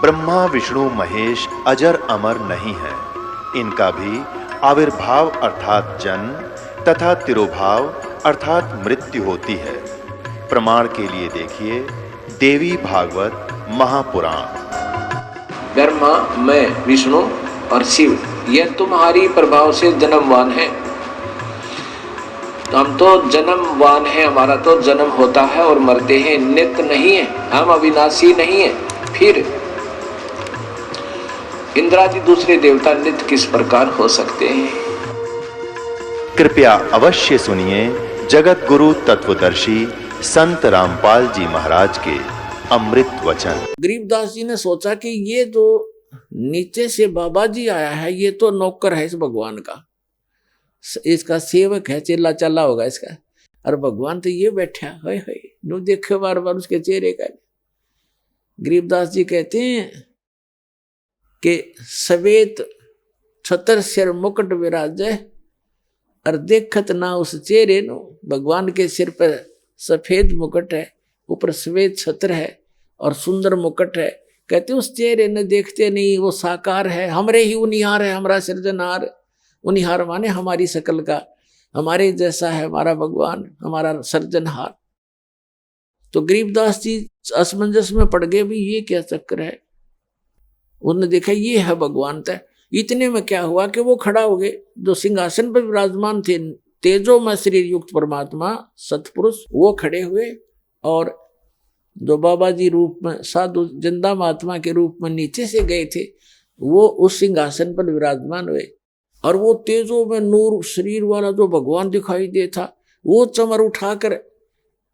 ब्रह्मा विष्णु महेश अजर अमर नहीं है। इनका भी आविर्भाव अर्थात जन्म तथा तिरोभाव अर्थात मृत्यु होती है। प्रमाण के लिए देखिए देवी भागवत महापुराण। ब्रह्मा, मैं, विष्णु और शिव, यह तुम्हारी प्रभाव से जन्मवान है। तो हम तो जन्मवान हैं, हमारा तो जन्म होता है और मरते हैं, नित्य नहीं है, हम अविनाशी नहीं है। फिर इंद्रादि दूसरे देवता नित्य किस प्रकार हो सकते हैं? कृपया अवश्य सुनिए जगत गुरु तत्वदर्शी संत रामपाल जी महाराज के अमृत वचन। गरीबदास जी ने सोचा कि ये जो नीचे से बाबा जी आया है, ये तो नौकर है इस भगवान का, इसका सेवक है, चेला चला होगा इसका, और भगवान तो ये बैठा है नो देखे बार बार उसके चेहरे का। गरीबदास जी कहते हैं कि सवेत छतर सिर मुकुट विराजे, और देखत ना उस चेहरे नो। भगवान के सिर पर सफेद मुकुट है, ऊपर सफेद छत्र है और सुंदर मुकुट है। कहते उस चेहरे ने देखते नहीं, वो साकार है, हमरे ही उनिहार है, हमारा सृजनहार। उनिहार माने हमारी शकल का, हमारे जैसा है हमारा भगवान, हमारा सृजनहार। तो गरीबदास जी असमंजस में पड़ गए, भी ये क्या चक्कर है। उन्होंने देखा ये है भगवान तय। इतने में क्या हुआ कि वो खड़ा हो गए, जो सिंहासन पर विराजमान थे तेजो में शरीर युक्त परमात्मा सतपुरुष, वो खड़े हुए, और जो बाबा जी रूप में साधु जिंदा महात्मा के रूप में नीचे से गए थे, वो उस सिंहासन पर विराजमान हुए। और वो तेजो में नूर शरीर वाला जो भगवान दिखाई देता, वो चमर उठाकर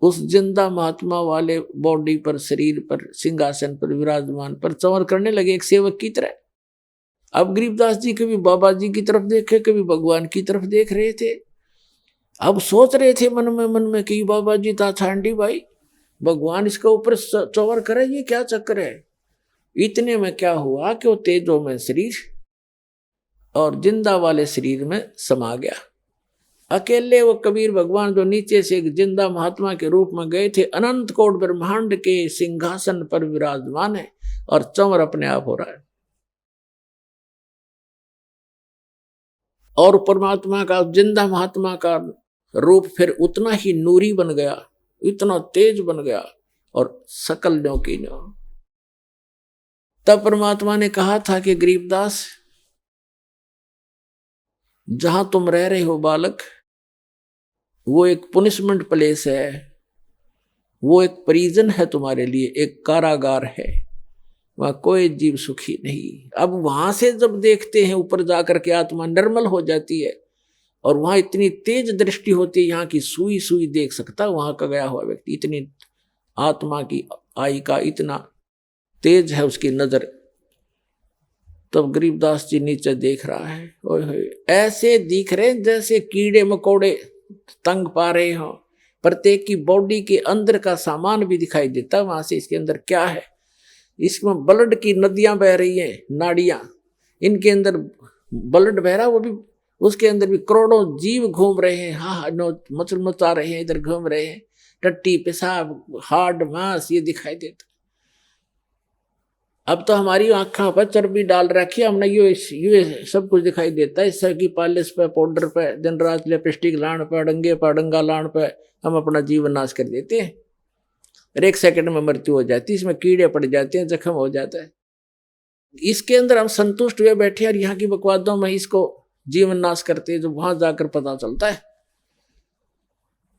उस जिंदा महात्मा वाले बॉडी पर, शरीर पर, सिंहासन पर विराजमान पर चमर करने लगे एक सेवक की तरह। अब गरीबदास जी कभी बाबा जी की तरफ देखे, कभी भगवान की तरफ देख रहे थे। अब सोच रहे थे मन में कि बाबा जी ता छांडी भाई, भगवान इसके ऊपर चौवर करे, ये क्या चक्कर है। इतने में क्या हुआ कि वो तेजो में शरीर और जिंदा वाले शरीर में समा गया। अकेले वो कबीर भगवान जो नीचे से एक जिंदा महात्मा के रूप में गए थे, अनंत कोट ब्रह्मांड के सिंहासन पर विराजमान है और चंवर अपने आप हो रहा है। और परमात्मा का, जिंदा महात्मा का रूप फिर उतना ही नूरी बन गया, इतना तेज बन गया, और सकल न्यों की न्यों। तब परमात्मा ने कहा था कि गरीबदास, जहां तुम रह रहे हो बालक, वो एक पुनिशमेंट प्लेस है, वो एक प्रिजन है तुम्हारे लिए, एक कारागार है, वहां कोई जीव सुखी नहीं। अब वहां से जब देखते हैं ऊपर जाकर के आत्मा निर्मल हो जाती है, और वहां इतनी तेज दृष्टि होती है, यहाँ की सुई सुई देख सकता वहां का गया हुआ व्यक्ति। इतनी आत्मा की आई का इतना तेज है उसकी नजर। तब गरीबदास जी नीचे देख रहा है, ओए ऐसे दिख रहे जैसे कीड़े मकोड़े तंग पा रहे हो। प्रत्येक की बॉडी के अंदर का सामान भी दिखाई देता वहां से, इसके अंदर क्या है। इसमें ब्लड की नदियां बह रही हैं, नाड़ियां, इनके अंदर ब्लड बह रहा, वो भी उसके अंदर भी करोड़ों जीव घूम रहे हैं, हाँ मचल मचा रहे हैं, इधर घूम रहे हैं, टट्टी पेशाब हार्ड मांस ये दिखाई देता। अब तो हमारी आंखों पर चर्बी डाल रखी है हमने, ये सब कुछ दिखाई देता है। इससे की पॉलिश पे, पाउडर पे, दिन रात लिपस्टिक लाण पे, डंगे पे, डंगा लाण पे हम अपना जीवन नाश कर देते हैं, और एक सेकंड में मृत्यु हो जाती है। इसमें कीड़े पड़ जाते हैं, जख्म हो जाता है। इसके अंदर हम संतुष्ट हुए बैठे, और यहाँ की बकवादों में इसको जीवन नाश करते हैं, जो वहां जाकर पता चलता है।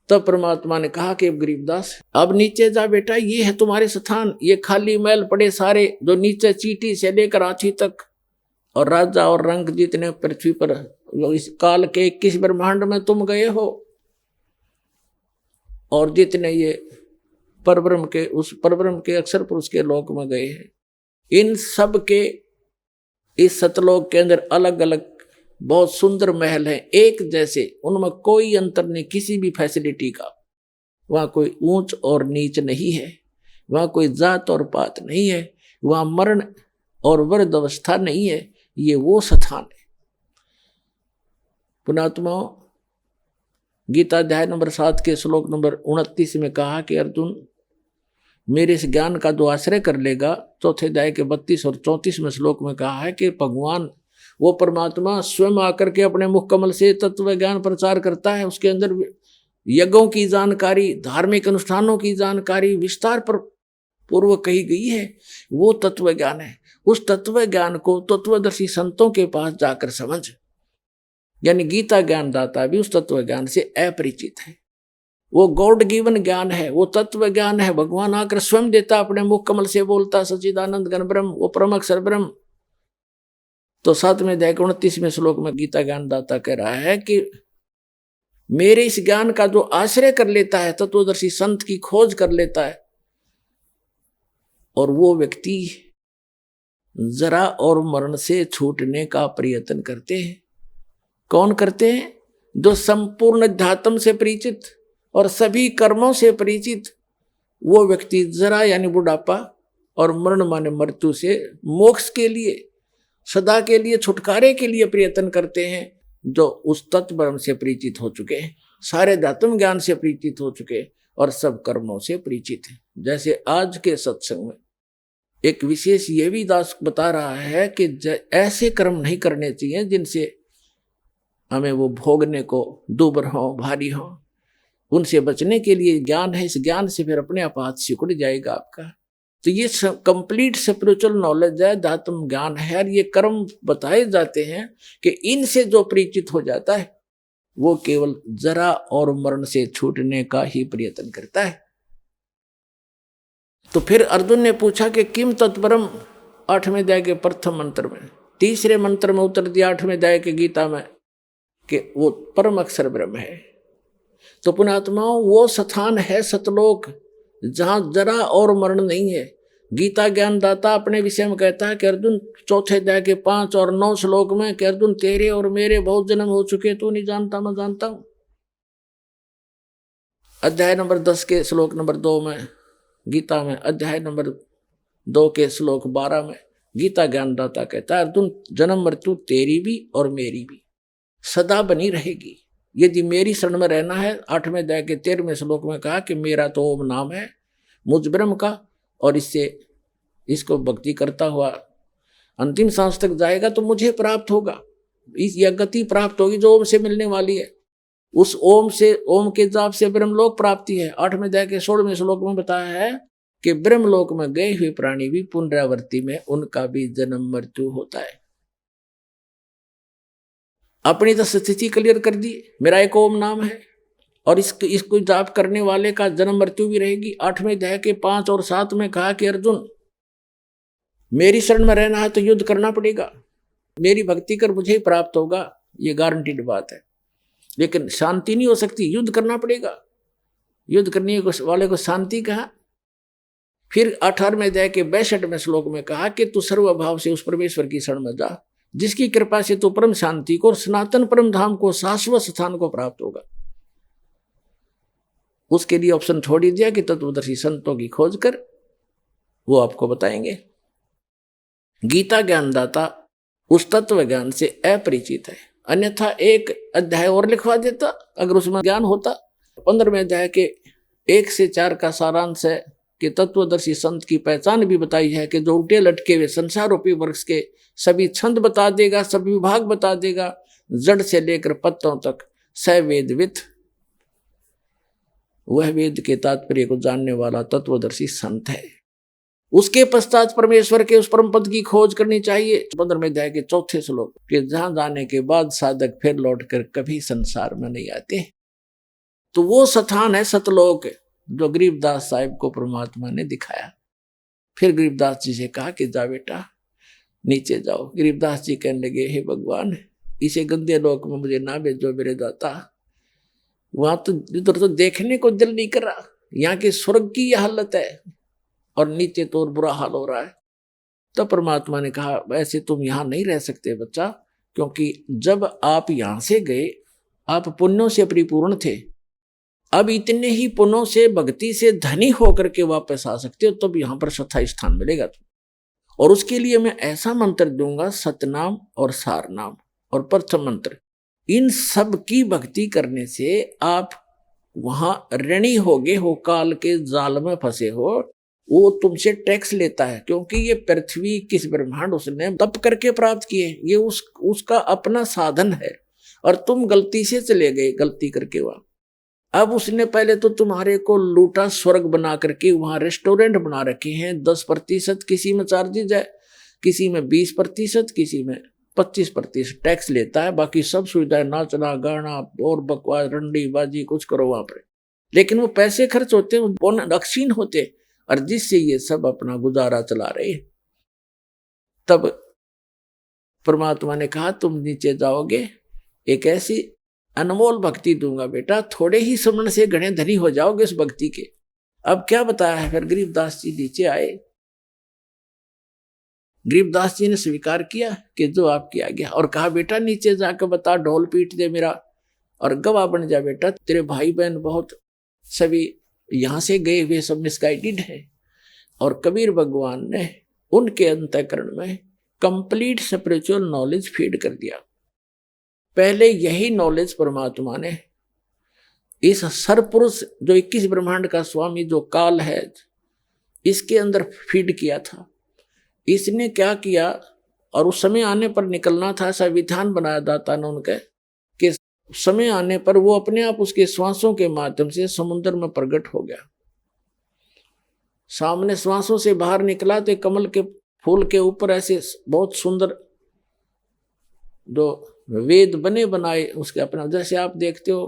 तब परमात्मा ने कहा कि गरीबदास, अब नीचे जा बेटा, ये है तुम्हारे स्थान, ये खाली महल पड़े सारे, जो नीचे चीटी से लेकर हाथी तक, और राजा और रंग जितने पृथ्वी पर इस काल के 21 ब्रह्मांड में तुम गए हो, और जितने ये परब्रह्म के, उस परब्रह्म के अक्षर पुरुष के लोक में गए हैं, इन सब के इस सतलोक के अंदर अलग अलग बहुत सुंदर महल हैं, एक जैसे, उनमें कोई अंतर नहीं किसी भी फैसिलिटी का। वहां कोई ऊंच और नीच नहीं है, वहां कोई जात और पात नहीं है, वहां मरण और वृद्ध अवस्था नहीं है। ये वो स्थान है। पुणात्माओं, गीता अध्याय नंबर 7 के श्लोक नंबर 29 में कहा कि अर्जुन, मेरे इस ज्ञान का जो आश्रय कर लेगा, चौथे अध्याय के 32 और 34वें श्लोक में कहा है कि भगवान वो परमात्मा स्वयं आकर के अपने मुख कमल से तत्व ज्ञान प्रचार करता है। उसके अंदर यज्ञों की जानकारी, धार्मिक अनुष्ठानों की जानकारी विस्तार पर पूर्व कही गई है। वो तत्व ज्ञान है। उस तत्व ज्ञान को तत्वदर्शी संतों के पास जाकर समझ, यानी गीता ज्ञान दाता भी उस तत्व ज्ञान से अपरिचित है। वो गॉड गिवन ज्ञान है, वो तत्व ज्ञान है। भगवान आकर स्वयं देता, अपने मुख कमल से बोलता, सच्चिदानंद घन ब्रह्म, वो परम अक्षर ब्रह्म। तो 7वें अध्याय के 29वें श्लोक में गीता ज्ञान दाता कह रहा है कि मेरे इस ज्ञान का जो आश्रय कर लेता है, तत्वदर्शी संत की खोज कर लेता है, और वो व्यक्ति जरा और मरण से छूटने का प्रयत्न करते हैं। कौन करते हैं? जो संपूर्ण अध्यात्म से परिचित और सभी कर्मों से परिचित वो व्यक्ति जरा यानी बुढ़ापा और मरण माने मृत्यु से मोक्ष के लिए, सदा के लिए, छुटकारे के लिए प्रयत्न करते हैं। जो उस तत्व ब्रह्म से परिचित हो चुके हैं, सारे अध्यात्म ज्ञान से परिचित हो चुके और सब कर्मों से परिचित हैं। जैसे आज के सत्संग में एक विशेष ये भी दास बता रहा है कि ऐसे कर्म नहीं करने चाहिए जिनसे हमें वो भोगने को दुबर हो, भारी हो। उनसे बचने के लिए ज्ञान है, इस ज्ञान से फिर अपने आप हाथ सिकुड़ जाएगा आपका। तो ये कंप्लीट स्पिरिचुअल नॉलेज है, अध्यात्म ज्ञान है। और ये कर्म बताए जाते हैं कि इनसे जो परिचित हो जाता है वो केवल जरा और मरण से छूटने का ही प्रयत्न करता है। तो फिर अर्जुन ने पूछा कि किम तत्परम, 8वें अध्याय के प्रथम मंत्र में, तीसरे मंत्र में उत्तर दिया 8वें अध्याय के गीता में कि वो परम अक्षर ब्रह्म है। तो पुण्यात्माओं, वो स्थान है सतलोक जहां जरा और मरण नहीं है। गीता ज्ञान दाता अपने विषय में कहता है कि अर्जुन, चौथे अध्याय के 5 और 9 श्लोक में कि अर्जुन तेरे और मेरे बहुत जन्म हो चुके, तू नहीं जानता, मैं जानता हूं। अध्याय नंबर 10 के श्लोक नंबर 2 में गीता में, अध्याय नंबर 2 के श्लोक 12 में गीता ज्ञान दाता कहता है अर्जुन, जन्म मृत्यु तेरी भी और मेरी भी सदा बनी रहेगी यदि मेरी शरण में रहना है। 8वें अध्याय के 13वें श्लोक में कहा कि मेरा तो ओम नाम है मुझ ब्रह्म का, और इसको भक्ति करता हुआ अंतिम सांस तक जाएगा तो मुझे प्राप्त होगा, यह गति प्राप्त होगी जो ओम से मिलने वाली है। उस ओम से, ओम के जाप से ब्रह्मलोक प्राप्ति है। 8वें अध्याय के 16वें श्लोक में बताया है कि ब्रह्मलोक में गए हुए प्राणी भी पुनरावृत्ति में उनका भी जन्म मृत्यु होता है। अपनी तो स्थिति क्लियर कर दी, मेरा एक ओम नाम है और इसको जाप करने वाले का जन्म मृत्यु भी रहेगी। 8वें अध्याय के 5 और 7 में कहा कि अर्जुन, मेरी शरण में रहना है तो युद्ध करना पड़ेगा, मेरी भक्ति कर मुझे ही प्राप्त होगा, ये गारंटीड बात है। लेकिन शांति नहीं हो सकती, युद्ध करना पड़ेगा। युद्ध करने वाले को शांति कहा। फिर 18वें अध्याय के 62वें श्लोक में कहा कि तू सर्वभाव से उस परमेश्वर की शरण में जा जिसकी कृपा से तू परम शांति को और सनातन परम धाम को, शाश्वत स्थान को प्राप्त होगा। उसके लिए ऑप्शन छोड़ ही दिया कि तत्वदर्शी संतों की खोज कर वो आपको बताएंगे। गीता ज्ञानदाता उस तत्व ज्ञान से अपरिचित है, अन्यथा एक अध्याय और लिखवा देता अगर उसमें ज्ञान होता। 15वें अध्याय के 1 से 4 का सारांश है कि तत्वदर्शी संत की पहचान भी बताई है कि जो उल्टे लटके हुए संसार रूपी वृक्ष के सभी छंद बता देगा, सभी विभाग बता देगा, जड़ से लेकर पत्तों तक सवेदवित, वह वेद के तात्पर्य को जानने वाला तत्वदर्शी संत है। उसके पश्चात परमेश्वर के उस परम पद की खोज करनी चाहिए। 15वें अध्याय के 4 श्लोक के जहां जाने के बाद साधक फिर लौटकर कभी संसार में नहीं आते। तो वो स्थान है सतलोक जो गरीबदास साहिब को परमात्मा ने दिखाया। फिर गरीबदास जी से कहा कि जा बेटा नीचे जाओ। गरीबदास जी कहने लगे, हे भगवान, इसे गंदे लोक में मुझे ना भेजो मेरे दाता, वहां तो इधर तो देखने को दिल नहीं कर रहा, यहाँ की स्वर्ग की यह हालत है और नीचे तो और बुरा हाल हो रहा है। तो परमात्मा ने कहा, वैसे तुम यहाँ नहीं रह सकते बच्चा, क्योंकि जब आप यहाँ से गए आप पुण्यों से परिपूर्ण थे, अब इतने ही पुण्यों से भक्ति से धनी होकर के वापस आ सकते हो, तब यहाँ पर स्थायी स्थान मिलेगा। और उसके लिए मैं ऐसा मंत्र दूंगा, सतनाम और सारनाम और प्रथम मंत्र, इन सब की भक्ति करने से आप वहां ऋणी होगे हो, काल के जाल में फंसे हो, वो तुमसे टैक्स लेता है, क्योंकि ये पृथ्वी किस ब्रह्मांड उसने तप करके प्राप्त किए, ये उसका अपना साधन है, और तुम गलती से चले गए, गलती करके वहां। अब उसने पहले तो तुम्हारे को लूटा, स्वर्ग बना करके वहां रेस्टोरेंट बना रखे हैं, 10% किसी में चार्जेज है, किसी में 20%, किसी में 25% टैक्स लेता है। बाकी सब सुविधाएं, नाचना गाना और बकवास रंडी बाजी कुछ करो वहां पर, लेकिन वो पैसे खर्च होते हैं, वो नक्शीन होते, और जिससे ये सब अपना गुजारा चला रहे हैं। तब परमात्मा ने कहा तुम नीचे जाओगे, एक ऐसी अनमोल भक्ति दूंगा बेटा, थोड़े ही सुमन से घने धनी हो जाओगे उस भक्ति के। अब क्या बताया है, फिर गरीबदास जी नीचे आए। गरीबदास जी ने स्वीकार किया कि जो आपकी आज्ञा, और कहा बेटा नीचे जाकर बता, ढोल पीट दे मेरा और गवाह बन जा बेटा, तेरे भाई बहन बहुत सभी यहां से गए हुए सब मिसगाइडेड है। और कबीर भगवान ने उनके अंतःकरण में कंप्लीट स्पिरिचुअल नॉलेज फीड कर दिया। पहले यही नॉलेज परमात्मा ने इस सरपुरुष जो 21 ब्रह्मांड का स्वामी जो काल है, इसके अंदर फीड किया था। इसने क्या किया, और उस समय आने पर निकलना था, ऐसा विधान बनाया दाता ने उनके, कि समय आने पर वो अपने आप उसके श्वासों के माध्यम से समुद्र में प्रकट हो गया। सामने श्वासों से बाहर निकला तो कमल के फूल के ऊपर ऐसे बहुत सुंदर जो वेद बने बनाए उसके अपना, जैसे आप देखते हो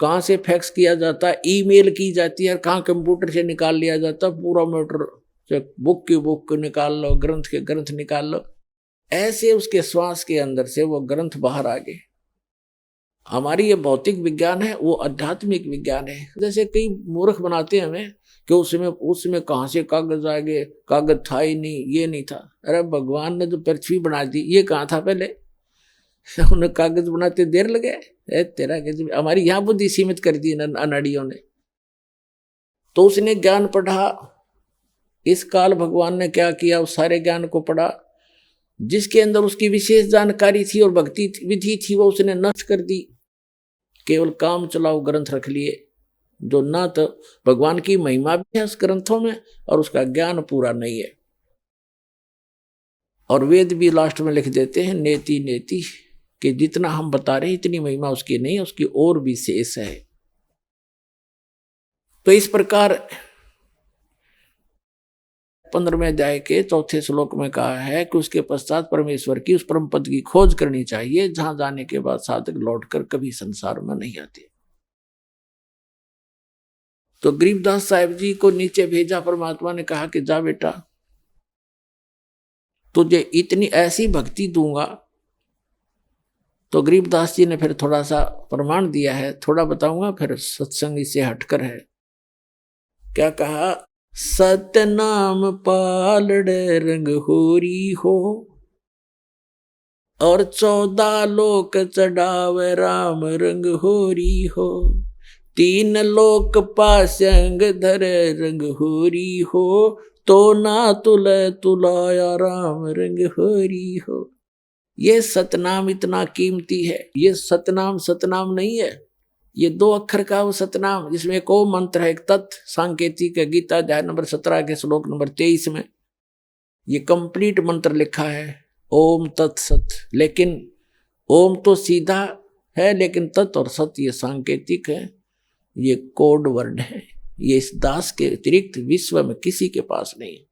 कहाँ से फैक्स किया जाता है, ईमेल की जाती है, कहाँ कंप्यूटर से निकाल लिया जाता है पूरा मैटर, बुक की बुक निकाल लो, ग्रंथ के ग्रंथ निकाल लो, ऐसे उसके श्वास के अंदर से वो ग्रंथ बाहर आ गए। हमारी ये भौतिक विज्ञान है, वो आध्यात्मिक विज्ञान है। जैसे कई मूर्ख बनाते हैं हमें कि उसमें कहाँ से कागज आ गए, कागज था ही नहीं, ये नहीं था। अरे भगवान ने जो पृथ्वी बना दी, ये कहाँ था पहले? उन्हें कागज बनाते देर लगे, तेरा हमारी यहाँ बुद्धि सीमित कर दी अनाड़ियों ने। तो उसने ज्ञान पढ़ा, इस काल भगवान ने क्या किया, उस सारे ज्ञान को पढ़ा, जिसके अंदर उसकी विशेष जानकारी थी और भक्ति विधि थी, वो उसने नष्ट कर दी। केवल काम चलाओ ग्रंथ रख लिए, जो ना तो भगवान की महिमा भी है उस ग्रंथों में और उसका ज्ञान पूरा नहीं है। और वेद भी लास्ट में लिख देते हैं नेति नेति, कि जितना हम बता रहे हैं इतनी महिमा उसकी नहीं है, उसकी और भी शेष है। तो इस प्रकार 15वें अध्याय के 4थे श्लोक में कहा है कि उसके पश्चात परमेश्वर की उस परम पद की खोज करनी चाहिए, जहां जाने के बाद साधक लौटकर कभी संसार में नहीं आते। तो गरीबदास साहिब जी को नीचे भेजा परमात्मा ने, कहा कि जा बेटा, तुझे इतनी ऐसी भक्ति दूंगा। तो गरीबदास जी ने फिर थोड़ा सा प्रमाण दिया है, थोड़ा बताऊंगा, फिर सत्संग इससे हटकर है। क्या कहा, सतनाम पालड़े रंग होरी हो, और 14 लोक चढ़ावे राम रंग होरी हो, 3 लोक पासंग धरे रंग होरी हो, तो ना तुलाया राम रंग होरी हो। ये सतनाम इतना कीमती है। ये सतनाम सतनाम नहीं है, ये 2 अक्षर का वो सतनाम, जिसमें एक ओम मंत्र है, एक तत् सांकेतिक है। गीता अध्याय नंबर 17 के श्लोक नंबर 23 में ये कंप्लीट मंत्र लिखा है, ओम तत्सत। लेकिन ओम तो सीधा है, लेकिन तत् और सत ये सांकेतिक है, ये कोड वर्ड है। ये इस दास के अतिरिक्त विश्व में किसी के पास नहीं है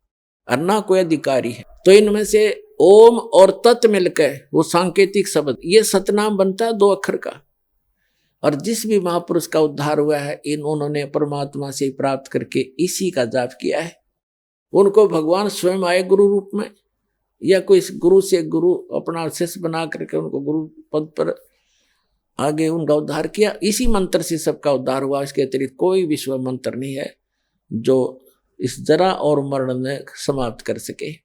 और ना कोई अधिकारी है। तो इनमें से ओम और तत् मिलकर वो सांकेतिक शब्द, ये सतनाम बनता है 2 अक्षर का। और जिस भी महापुरुष का उद्धार हुआ है, उन्होंने परमात्मा से प्राप्त करके इसी का जाप किया है। उनको भगवान स्वयं आए गुरु रूप में, या कोई गुरु से गुरु अपना शिष्य बना करके उनको गुरु पद पर आगे उनका उद्धार किया। इसी मंत्र से सबका उद्धार हुआ, इसके अतिरिक्त कोई विश्व मंत्र नहीं है जो इस जरा और मरण में समाप्त कर सके।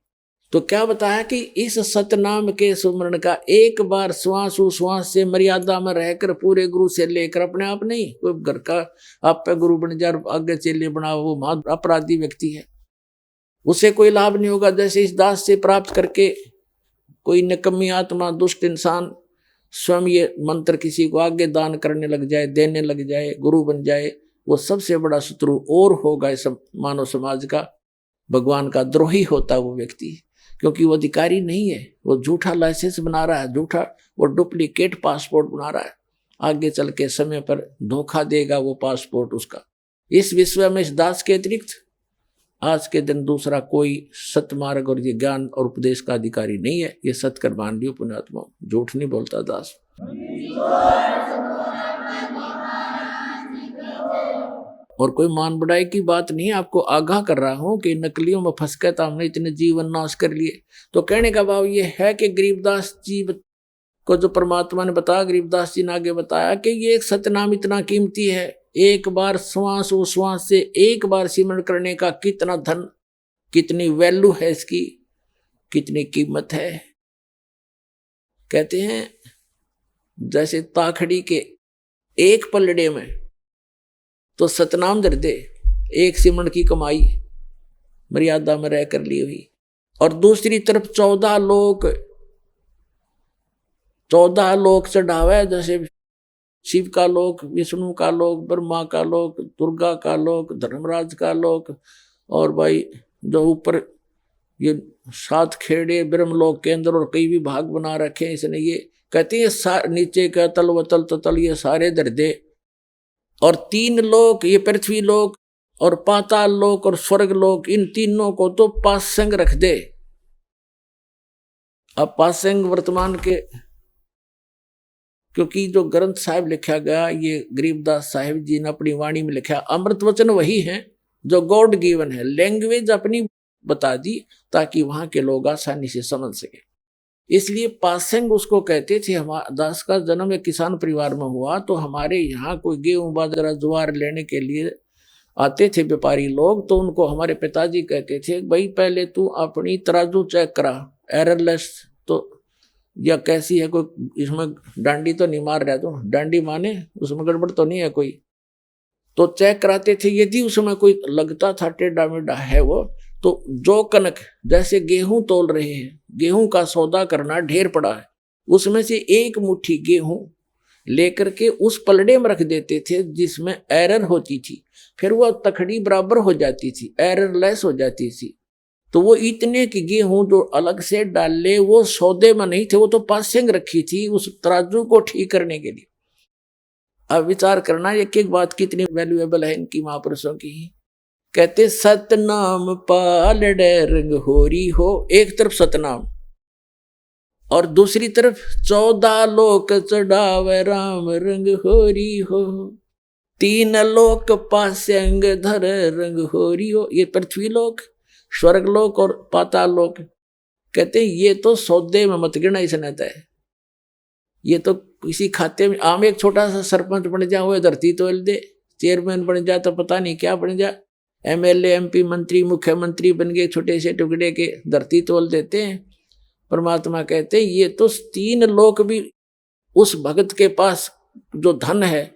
तो क्या बताया कि इस सतनाम के सुमरण का एक बार श्वास उश्वास से मर्यादा में रहकर पूरे गुरु से लेकर, अपने आप नहीं, कोई घर का आप पे गुरु बन जाए आगे चेले बनाओ, वो महा अपराधी व्यक्ति है, उसे कोई लाभ नहीं होगा। जैसे इस दास से प्राप्त करके कोई निकम्मी आत्मा दुष्ट इंसान स्वयं ये मंत्र किसी को आगे दान करने लग जाए, देने लग जाए, गुरु बन जाए, वो सबसे बड़ा शत्रु और होगा इस मानव समाज का, भगवान का द्रोही होता वो व्यक्ति, क्योंकि वो अधिकारी नहीं है, वो झूठा लाइसेंस बना रहा है, झूठा वो डुप्लीकेट पासपोर्ट बना रहा है, आगे चल के समय पर धोखा देगा वो पासपोर्ट उसका। इस विश्व में इस दास के अतिरिक्त आज के दिन दूसरा कोई सतमार्ग और ये ज्ञान और उपदेश का अधिकारी नहीं है। ये सत्कर मान लियो पुण्यात्मा, झूठ नहीं बोलता दास। और कोई मान बढ़ाई की बात नहीं, आपको आगाह कर रहा हूं कि नकलियों में फंस कर तो हमने इतने जीवन नाश कर लिए। तो कहने का भाव ये है कि गरीबदास जी को जो परमात्मा ने बताया, गरीबदास जी ने आगे बताया कि ये एक सतनाम इतना कीमती है, एक बार श्वास उश्वास से एक बार सिमरण करने का कितना धन, कितनी वैल्यू है इसकी, कितनी कीमत है। कहते हैं जैसे ताखड़ी के एक पलड़े में तो सतनाम दर दे, एक सिमरण की कमाई मर्यादा में रह कर ली हुई, और दूसरी तरफ 14 लोक चढ़ावे, जैसे शिव का लोक, विष्णु का लोक, ब्रह्मा का लोक, दुर्गा का लोक, धर्मराज का लोक, और भाई जो ऊपर ये 7 खेड़े ब्रह्मलोक के अंदर और कई भी भाग बना रखे हैं इसने। ये कहते हैं नीचे का तल वतल ततल ये सारे दर दे, और 3 लोक, ये पृथ्वी लोक और पाताल लोक और स्वर्ग लोक, इन तीनों को तो पासंग रख दे। अब पासंग वर्तमान के, क्योंकि जो ग्रंथ साहिब लिखा गया ये गरीबदास साहिब जी ने अपनी वाणी में लिखा, अमृत वचन वही है जो गॉड गिवन है, लैंग्वेज अपनी बता दी ताकि वहां के लोग आसानी से समझ सके। इसलिए पासंग उसको कहते थे। हमारा दास का जन्म एक किसान परिवार में हुआ, तो हमारे यहाँ कोई गेहूं बाजरा ज्वार लेने के लिए आते थे व्यापारी लोग, तो उनको हमारे पिताजी कहते थे भाई पहले तू अपनी तराजू चेक करा, एररलेस तो या कैसी है, कोई इसमें डांडी तो नहीं मार रहा, तो डांडी माने उसमें गड़बड़ तो नहीं है कोई, तो चेक कराते थे। यदि उसमें कोई लगता था टेढ़ा मेढ़ा है वो, तो जो कनक, जैसे गेहूं तोल रहे हैं, गेहूं का सौदा करना ढेर पड़ा है, उसमें से एक मुट्ठी गेहूं लेकर के उस पलड़े में रख देते थे जिसमें एरर होती थी, फिर वह तखड़ी बराबर हो जाती थी, एररलेस हो जाती थी। तो वो इतने की गेहूं जो अलग से डाले वो सौदे में नहीं थे, वो तो पासिंग रखी थी उस तराजू को ठीक करने के लिए। अब विचार करना एक एक बात कितनी वैल्यूएबल है इनकी महापुरुषों की। कहते सतनाम पालड़े रंग होरी हो, एक तरफ सतनाम और दूसरी तरफ 14 लोक चढ़ावे राम रंग होरी हो, 3 लोक पास्यंग धर रंग होरी हो। ये पृथ्वी लोक, स्वर्ग लोक और पाताल लोक। कहते ये तो सौदे में मत गिना इसने तय, ये तो किसी खाते में। आम एक छोटा सा सरपंच बन जा, वो धरती तोल दे, चेयरमैन बन जा तो पता नहीं क्या बन जा, MLA MP मंत्री मुख्यमंत्री बन गए, छोटे से टुकड़े के धरती तोल देते हैं। परमात्मा कहते ये तो 3 लोक भी उस भगत के पास जो धन है,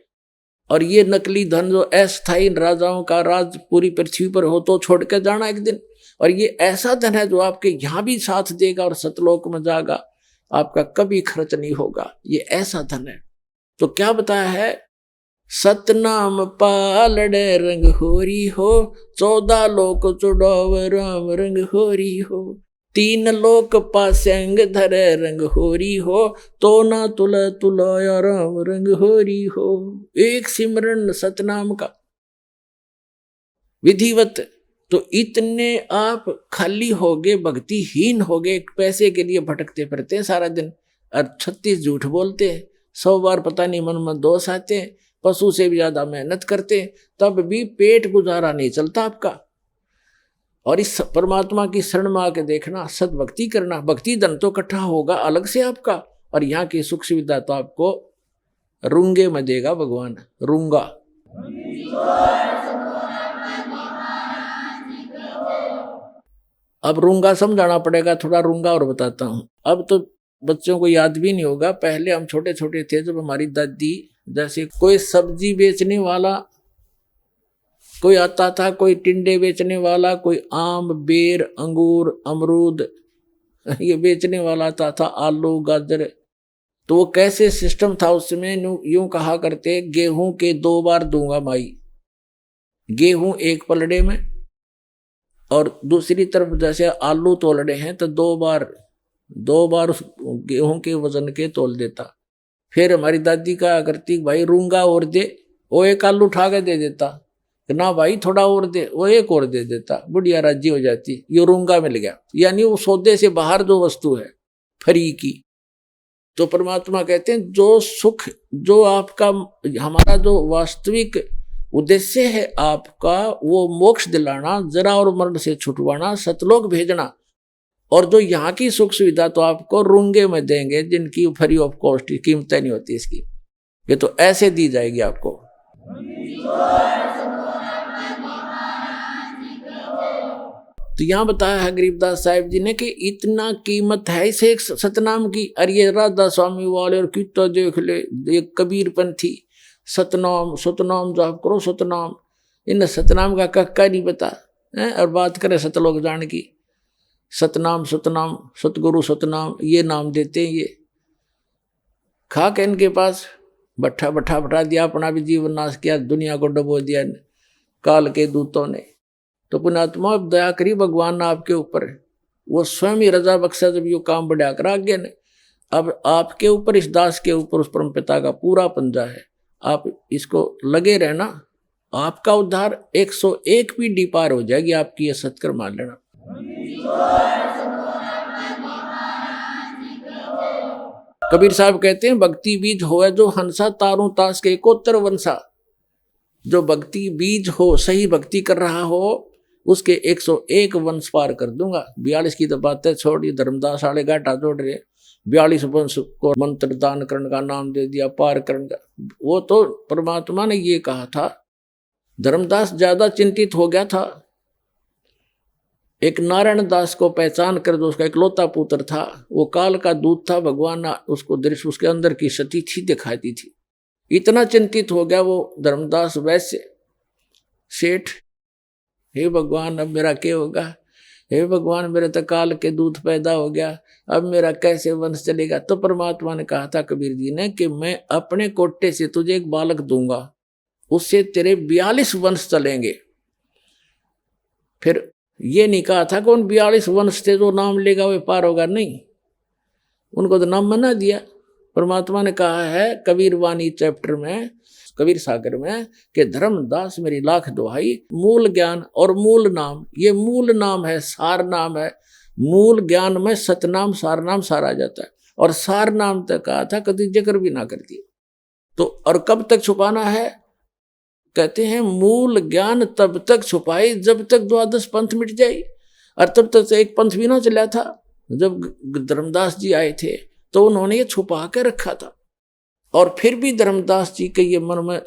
और ये नकली धन जो अस्थायी राजाओं का राज पूरी पृथ्वी पर हो तो छोड़ के जाना एक दिन, और ये ऐसा धन है जो आपके यहाँ भी साथ देगा और सतलोक में जाएगा, आपका कभी खर्च नहीं होगा, ये ऐसा धन है। तो क्या बताया है, सतनाम पालड़े रंग होरी हो, 14 लोक चुड़ाव राम रंग होरी हो, 3 लोक पास्यंग धरे रंग होरी हो, तो ना तुला तुलाया राम रंग होरी हो। एक सिमरन सतनाम का विधिवत, तो इतने आप खाली हो गए, भक्तिहीन हो गए, पैसे के लिए भटकते फिरते हैं सारा दिन, और 36 झूठ बोलते हैं, 100 बार पता नहीं मन में दोष आते हैं, पशु से भी ज्यादा मेहनत करते हैं, तब भी पेट गुजारा नहीं चलता आपका। और इस परमात्मा की शरण में आके देखना, सद्भक्ति करना, भक्ति धन तो इकट्ठा होगा अलग से आपका, और यहाँ की सुख सुविधा तो आपको रूंगे में देगा भगवान, रूंगा। अब रूंगा समझाना पड़ेगा थोड़ा, रूंगा और बताता हूँ। अब तो बच्चों को याद भी नहीं होगा, पहले हम छोटे छोटे थे जब हमारी दादी, जैसे कोई सब्जी बेचने वाला कोई आता था, कोई टिंडे बेचने वाला, कोई आम बेर अंगूर अमरूद ये बेचने वाला आता था, आलू गाजर। तो वो कैसे सिस्टम था उसमें, यूं कहा करते, गेहूं के 2 बार दूंगा माई, गेहूं एक पलड़े में, और दूसरी तरफ जैसे आलू तोलड़े हैं तो दो बार उस गेहूं के वजन के तोल देता। फिर हमारी दादी कहा करती, भाई रूंगा और दे, वो एक आलू उठा के दे देता, ना भाई थोड़ा और दे, वो एक और दे देता, बुढ़िया राजी हो जाती, ये रूंगा मिल गया। यानी वो सौदे से बाहर जो वस्तु है फ्री की। तो परमात्मा कहते हैं जो सुख, जो आपका हमारा जो वास्तविक उद्देश्य है आपका, वो मोक्ष दिलाना, जरा और मरण से छुटवाना, सतलोक भेजना, और जो यहाँ की सुख सुविधा तो आपको रूंगे में देंगे, जिनकी फ्री ऑफ कॉस्ट कीमत नहीं होती इसकी, ये तो ऐसे दी जाएगी आपको। तो यहाँ बताया है गरीबदास साहिब जी ने कि इतना कीमत है इसे एक सतनाम की। अरे ये राधा स्वामी वाले और कितना देख ले, एक कबीरपंथी सतनाम सतनाम जाप करो सतनाम, इन सतनाम का कक्का नहीं पता है, और बात करें सतलोक जान की, सतनाम सतनाम सतगुरु सतनाम ये नाम देते हैं। ये खा के इनके पास बैठा दिया, अपना भी जीवन नाश किया, दुनिया को डुबो दिया काल के दूतों ने। तो पुण्यात्मा अब दया करी भगवान ने आपके ऊपर, वो स्वयं ही रजा बख्शा जब ये काम बढ़ा कर आगे ने। अब आपके ऊपर, इस दास के ऊपर उस परम पिता का पूरा पंजा है, आप इसको लगे रहना, आपका उद्धार 101 पीढ़ी पार हो जाएगी आपकी, ये सत्कर मान लेना। कबीर साहब कहते हैं भक्ति बीज होए जो हंसा, तारों तास के एकोत्तर वंशा। जो भक्ति बीज हो, सही भक्ति कर रहा हो, उसके 101 वंश पार कर दूंगा। 42 की तो बातें छोड़ी, धर्मदास वाले घाटा जोड़ रहे, 42 वंश को मंत्र दान करने का नाम दे दिया, पार करने का। वो तो परमात्मा ने ये कहा था। धर्मदास ज्यादा चिंतित हो गया था, एक नारायण दास को पहचान कर, जो उसका इकलौता पुत्र था, वो काल का दूत था, भगवान ने उसको दृश्य, उसके अंदर की सती थी दिखाती थी। इतना चिंतित हो गया वो धर्मदास वैश्य सेठ, हे भगवान अब मेरा क्या होगा, हे भगवान मेरे तो काल के दूत पैदा हो गया, अब मेरा कैसे वंश चलेगा। तो परमात्मा ने कहा था कबीर जी ने कि मैं अपने कोटे से तुझे एक बालक दूंगा, उससे तेरे 42 वंश चलेंगे। फिर ये नहीं कहा था कि उन 42 वंश से जो नाम लेगा वे पार होगा, नहीं, उनको तो नाम मना दिया। परमात्मा ने कहा है कबीर वाणी चैप्टर में, कबीर सागर में, कि धर्मदास मेरी लाख दुहाई, मूल ज्ञान और मूल नाम, ये मूल नाम है, सार नाम है। मूल ज्ञान में सतनाम सार नाम सार आ जाता है, और सार नाम तक कहा था कभी जिक्र भी ना करती। तो और कब तक छुपाना है, कहते हैं मूल ज्ञान तब तक छुपाई जब तक 12 पंथ मिट जाए, और तब तक एक पंथ भी ना चला था। जब धर्मदास जी आए थे तो उन्होंने ये छुपा के रखा था, और फिर भी धर्मदास जी के ये मन में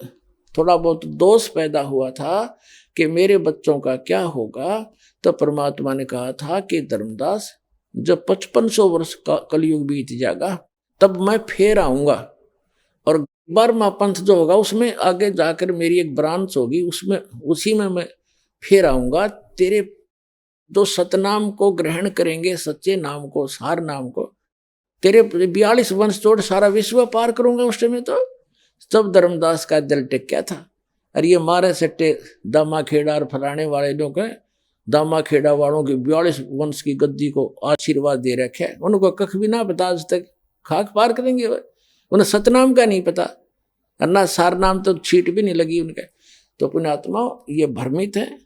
थोड़ा बहुत दोष पैदा हुआ था कि मेरे बच्चों का क्या होगा। तो परमात्मा ने कहा था कि धर्मदास जब 5500 वर्ष का कलयुग बीत जाएगा तब मैं फिर आऊंगा, और 12वां पंथ जो होगा उसमें आगे जाकर मेरी एक ब्रांच होगी, उसमें उसी में मैं फिर आऊंगा। तेरे जो सतनाम को ग्रहण करेंगे, सच्चे नाम को, सार नाम को, तेरे 42 वंश छोड़ सारा विश्व पार करूंगा उस समय। तो तब धर्मदास का दिल टिक गया था। अरे ये मारे सट्टे दामा खेड़ा और फलाने वाले लोग हैं, दामा खेड़ा वालों की 42 वंश की गद्दी को आशीर्वाद दे रखे, उनको कख भी ना पता, आज तक खाक पार करेंगे, उन्हें सतनाम का नहीं पता, और ना सार नाम तो छीट भी नहीं लगी उनके। तो पुण्यात्मा ये भ्रमित है,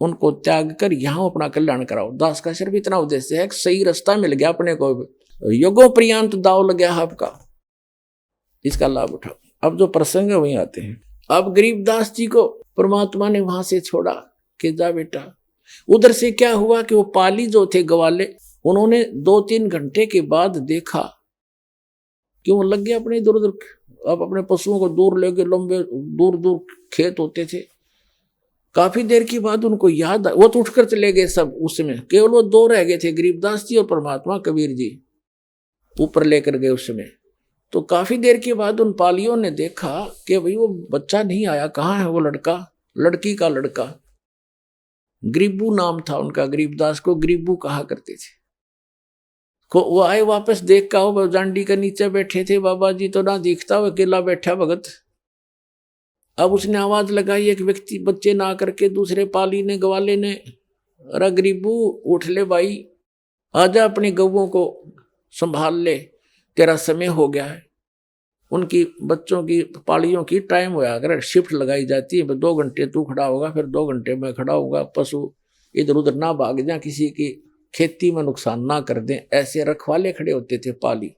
उनको त्याग कर यहाँ अपना कल्याण कराओ। दास का सिर्फ इतना उद्देश्य है कि सही रास्ता मिल गया अपने को, युगों पर्यंत दाव लग गया आपका, इसका लाभ उठाओ। अब जो प्रसंग है वहीं आते हैं। अब गरीबदास जी को परमात्मा ने वहां से छोड़ा कि जा बेटा। उधर से क्या हुआ कि वो पाली जो थे ग्वाले, उन्होंने 2-3 घंटे के बाद देखा कि वो लग गया अपने इधर उधर, अब अपने पशुओं को दूर लेके, लंबे दूर दूर खेत होते थे। काफी देर के बाद उनको याद, वो तो उठकर चले गए सब, उसमें केवल वो 2 रह गए थे, गरीबदास जी और परमात्मा कबीर जी ऊपर लेकर गए उस समय। तो काफी देर के बाद उन पालियों ने देखा कि भाई वो बच्चा नहीं आया, कहाँ है वो लड़का, लड़की का लड़का। गरीबू नाम था उनका, गरीबदास को गरीबू कहा करते थे। वो आए वापस, देख का हो जांडी के नीचे बैठे थे बाबा जी, तो ना दिखता, वो अकेला बैठा भगत। अब उसने आवाज लगाई, एक व्यक्ति बच्चे ना आकर के, दूसरे पाली ने, ग्वाले ने, अरे गरीबू उठ ले भाई, आजा अपनी गऊओं को संभाल ले, तेरा समय हो गया है। उनकी बच्चों की पालियों की टाइम होया, अगर शिफ्ट लगाई जाती है, 2 घंटे तू खड़ा होगा, फिर 2 घंटे में खड़ा होगा, पशु इधर उधर ना भाग जाए, किसी की खेती में नुकसान ना कर दें, ऐसे रखवाले खड़े होते थे पाली।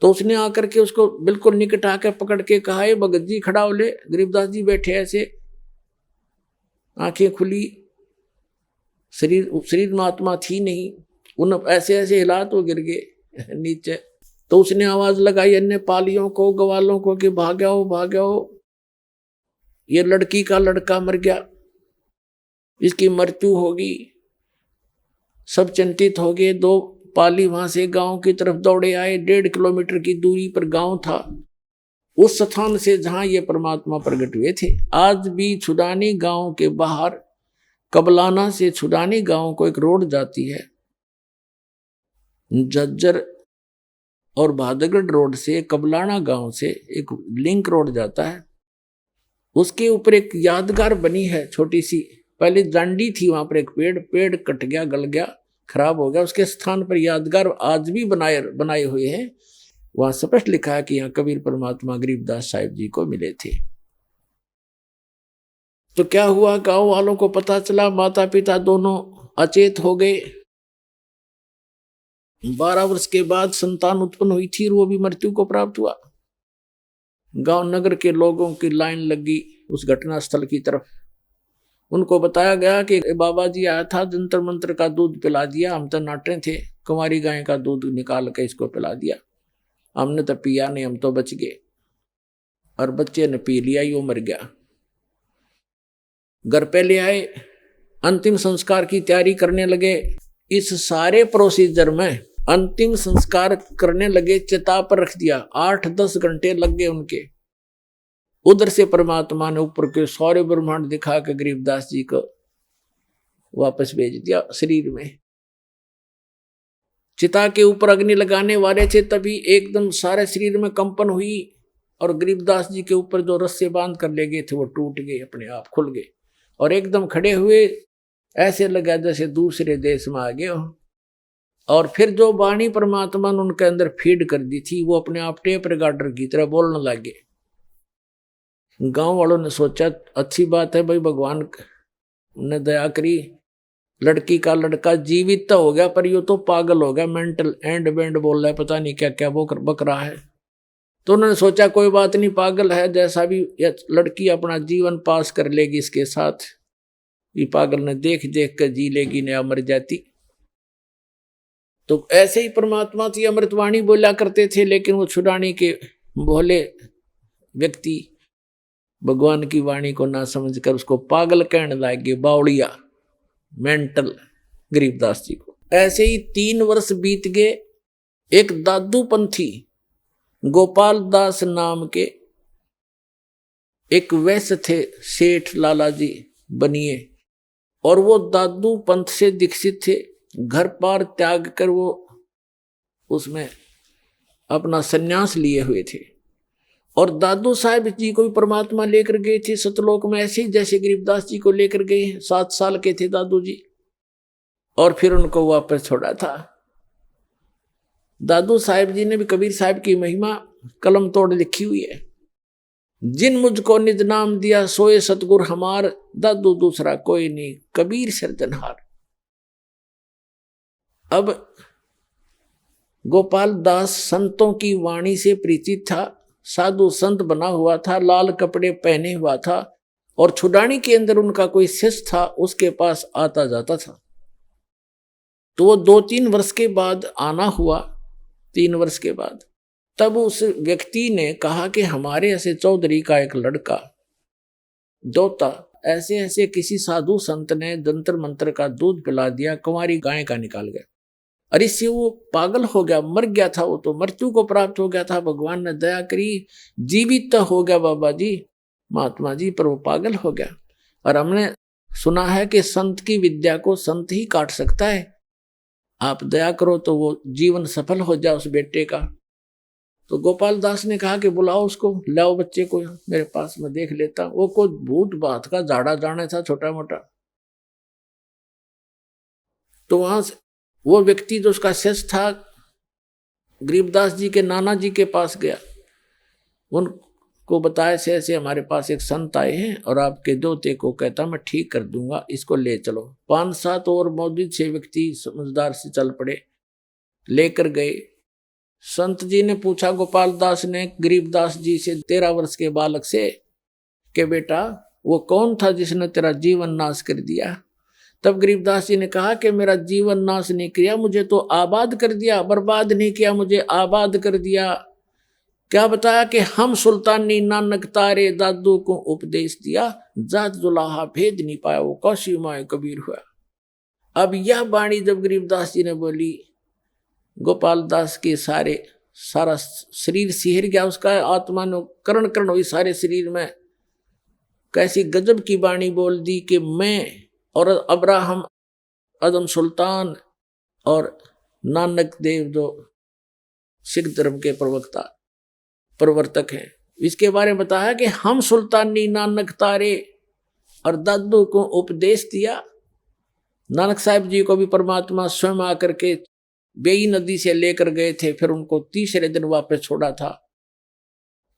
तो उसने आकर के उसको बिल्कुल निकट आकर पकड़ के कहा, ये भगत जी खड़ा हो ले। गरीबदास जी बैठे ऐसे, आंखें खुली, शरीर में आत्मा थी नहीं, उन ऐसे ऐसे हिला तो गिर गए नीचे। तो उसने आवाज लगाई अन्य पालियों को, ग्वालों को कि भाग आओ, ये लड़की का लड़का मर गया, इसकी मृत्यु होगी। सब चिंतित हो गए। 2 पाली वहां से गांव की तरफ दौड़े आए। 1.5 किलोमीटर की दूरी पर गांव था, उस स्थान से जहां ये परमात्मा प्रकट हुए थे। आज भी छुडानी गांव के बाहर, कबलाना से छुडानी गांव को एक रोड जाती है, झज्जर और भादगढ़ रोड से कबलाना गांव से एक लिंक रोड जाता है। उसके ऊपर एक यादगार बनी है छोटी सी, पहले जांडी थी, वहां पर एक पेड़ कट गया, गल गया, खराब हो गया, उसके स्थान पर यादगार आज भी बनाए हुए हैं। वहां स्पष्ट लिखा है कि यहाँ कबीर परमात्मा गरीबदास साहिब जी को मिले थे। तो क्या हुआ, गांव वालों को पता चला, माता पिता दोनों अचेत हो गए। 12 वर्ष के बाद संतान उत्पन्न हुई थी और वो भी मृत्यु को प्राप्त हुआ। गांव नगर के लोगों की लाइन लगी उस घटना स्थल की तरफ। उनको बताया गया कि बाबा जी आया था, जंतर मंत्र का दूध पिला दिया, हम तो नाटे थे, कुंवारी गाय का दूध निकाल के इसको पिला दिया, हमने तो पिया नहीं, हम तो बच गए। और बच्चे ने पी लिया, यो मर गया। घर पे ले आए, अंतिम संस्कार की तैयारी करने लगे। इस सारे प्रोसीजर में अंतिम संस्कार करने लगे, चिता पर रख दिया। 8-10 घंटे लग गए उनके। उधर से परमात्मा ने ऊपर के सारे ब्रह्मांड दिखा के गरीबदास जी को वापस भेज दिया शरीर में। चिता के ऊपर अग्नि लगाने वाले थे, तभी एकदम सारे शरीर में कंपन हुई और गरीबदास जी के ऊपर जो रस्से बांध कर ले गए थे वो टूट गए, अपने आप खुल गए और एकदम खड़े हुए। ऐसे लगा जैसे दूसरे देश में आ गए हो। और फिर जो वाणी परमात्मा ने उनके अंदर फीड कर दी थी, वो अपने आप टेप रिकॉर्डर की तरह बोलने लगे। गांव वालों ने सोचा अच्छी बात है भाई, भगवान ने दया करी, लड़की का लड़का जीवित तो हो गया, पर यो तो पागल हो गया, मेंटल एंड बैंड बोल रहा है, पता नहीं क्या क्या वो बक रहा है। तो उन्होंने सोचा कोई बात नहीं, पागल है, जैसा भी लड़की अपना जीवन पास कर लेगी इसके साथ, ये पागल ने देख देख कर जी लेगी, नया मर जाती। तो ऐसे ही परमात्मा थी, अमृतवाणी बोला करते थे, लेकिन वो छुड़ाने के भोले व्यक्ति भगवान की वाणी को ना समझकर उसको पागल कहने लगे, बावड़िया, मेंटल, गरीबदास जी को। ऐसे ही 3 वर्ष बीत गए। एक दादू पंथी गोपाल दास नाम के एक वैश्य थे, सेठ लाला जी बनिए, और वो दादू पंथ से दीक्षित थे। घर पार त्याग कर वो उसमें अपना सन्यास लिए हुए थे। और दादू साहब जी को भी परमात्मा लेकर गए थे सतलोक में, ऐसे ही जैसे गरीबदास जी को लेकर गए। 7 साल के थे दादू जी, और फिर उनको वापस छोड़ा था। दादू साहब जी ने भी कबीर साहब की महिमा कलम तोड़ लिखी हुई है। जिन मुझको निज नाम दिया सोए सतगुर हमार, दादू दूसरा कोई नहीं, कबीर सिरजनहार। अब गोपाल दास संतों की वाणी से परिचित था, साधु संत बना हुआ था, लाल कपड़े पहने हुआ था, और छुड़ानी के अंदर उनका कोई शिष्य था, उसके पास आता जाता था। तो वो 2-3 वर्ष के बाद आना हुआ, 3 वर्ष के बाद, तब उस व्यक्ति ने कहा कि हमारे ऐसे चौधरी का एक लड़का दोता ऐसे ऐसे किसी साधु संत ने जंतर मंत्र का दूध पिला दिया, कुंवारी गाय का निकाल गया। अरे इससे वो पागल हो गया, मर गया था, वो तो मृत्यु को प्राप्त हो गया था। भगवान ने दया करी, जीवित तो हो गया बाबा जी, महात्मा जी, पर वो पागल हो गया। और हमने सुना है कि संत की विद्या को संत ही काट सकता है। आप दया करो तो वो जीवन सफल हो जाए उस बेटे का। तो गोपाल दास ने कहा कि बुलाओ उसको, लाओ बच्चे को मेरे पास, में देख लेता। वो कोई भूत बात का झाड़ा जाना था छोटा मोटा। तो वहां से वो व्यक्ति जो उसका शिष्य था गरीबदास जी के नाना जी के पास गया, उनको बताया से ऐसे हमारे पास एक संत आए हैं और आपके दोते को कहता मैं ठीक कर दूंगा, इसको ले चलो। 5-7 और मौजूद 6 व्यक्ति समझदार से चल पड़े, लेकर गए। संत जी ने पूछा गोपाल दास ने गरीबदास जी से 13 वर्ष के बालक से कि बेटा वो कौन था जिसने तेरा जीवन नाश कर दिया? तब गरीबदास जी ने कहा कि मेरा जीवन नाश नहीं किया, मुझे तो आबाद कर दिया, बर्बाद नहीं किया, मुझे आबाद कर दिया। क्या बताया कि हम सुल्तानी नानक तारे दादू को उपदेश दिया, जात जुलाहा भेद नहीं पाया, वो कौशी माए कबीर हुआ। अब यह वाणी जब गरीबदास जी ने बोली, गोपाल दास के सारा शरीर सिहर गया, उसका आत्मा ने करण करण हुई सारे शरीर में। कैसी गजब की वाणी बोल दी कि मैं और अब्राहम अदम सुल्तान और नानक देव जो सिख धर्म के प्रवर्तक हैं, इसके बारे में बताया कि हम सुल्तानी नानक तारे और दादू को उपदेश दिया। नानक साहिब जी को भी परमात्मा स्वयं आकर के बेई नदी से लेकर गए थे, फिर उनको तीसरे दिन वापस छोड़ा था।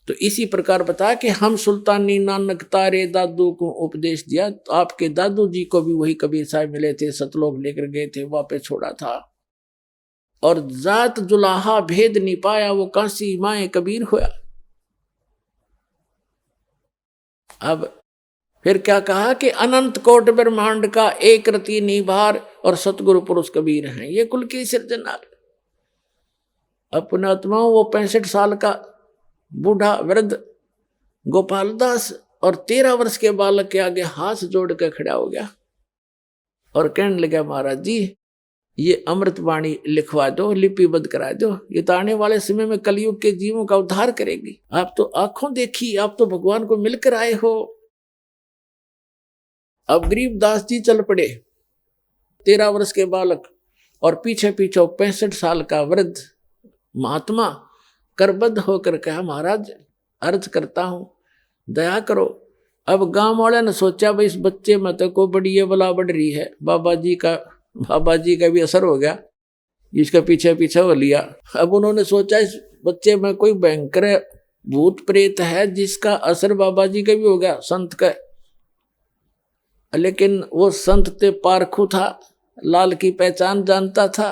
तो इसी प्रकार बताया कि हम सुल्तानी नानक तारे दादू को उपदेश दिया। तो आपके दादू जी को भी वही कबीर साहब मिले थे, सतलोक लेकर गए थे, वापस छोड़ा था। और जात जुलाहा भेद नहीं पाया, वो काशी माए कबीर हुआ। अब फिर क्या कहा कि अनंत कोट ब्रह्मांड का एक रति निभार और सतगुरु पुरुष कबीर हैं, ये कुल की सिरजनार। अपने आत्माओं वो 65 साल का बूढ़ा वृद्ध गोपाल दास और 13 वर्ष के बालक के आगे हाथ जोड़ कर खड़ा हो गया और कहने लगा महाराज जी ये अमृत वाणी लिखवा दो, लिपिबद्ध करा दो, ये तो आने वाले समय में कलयुग के जीवों का उद्धार करेगी। आप तो आंखों देखी, आप तो भगवान को मिलकर आए हो। अब गरीबदास जी चल पड़े, 13 वर्ष के बालक और पीछे पीछे 65 साल का वृद्ध महात्मा करबद्ध होकर कहा महाराज अर्ज करता हूं दया करो। अब गांव वाले ने सोचा भाई इस बच्चे में तो को बड़ी ये बला बढ़ रही है, बाबा जी का भी असर हो गया, इसका पीछे पीछे हो लिया। अब उन्होंने सोचा इस बच्चे में कोई भयंकर भूत प्रेत है जिसका असर बाबा जी का भी हो गया, संत का। लेकिन वो संत ते पारखू था, लाल की पहचान जानता था,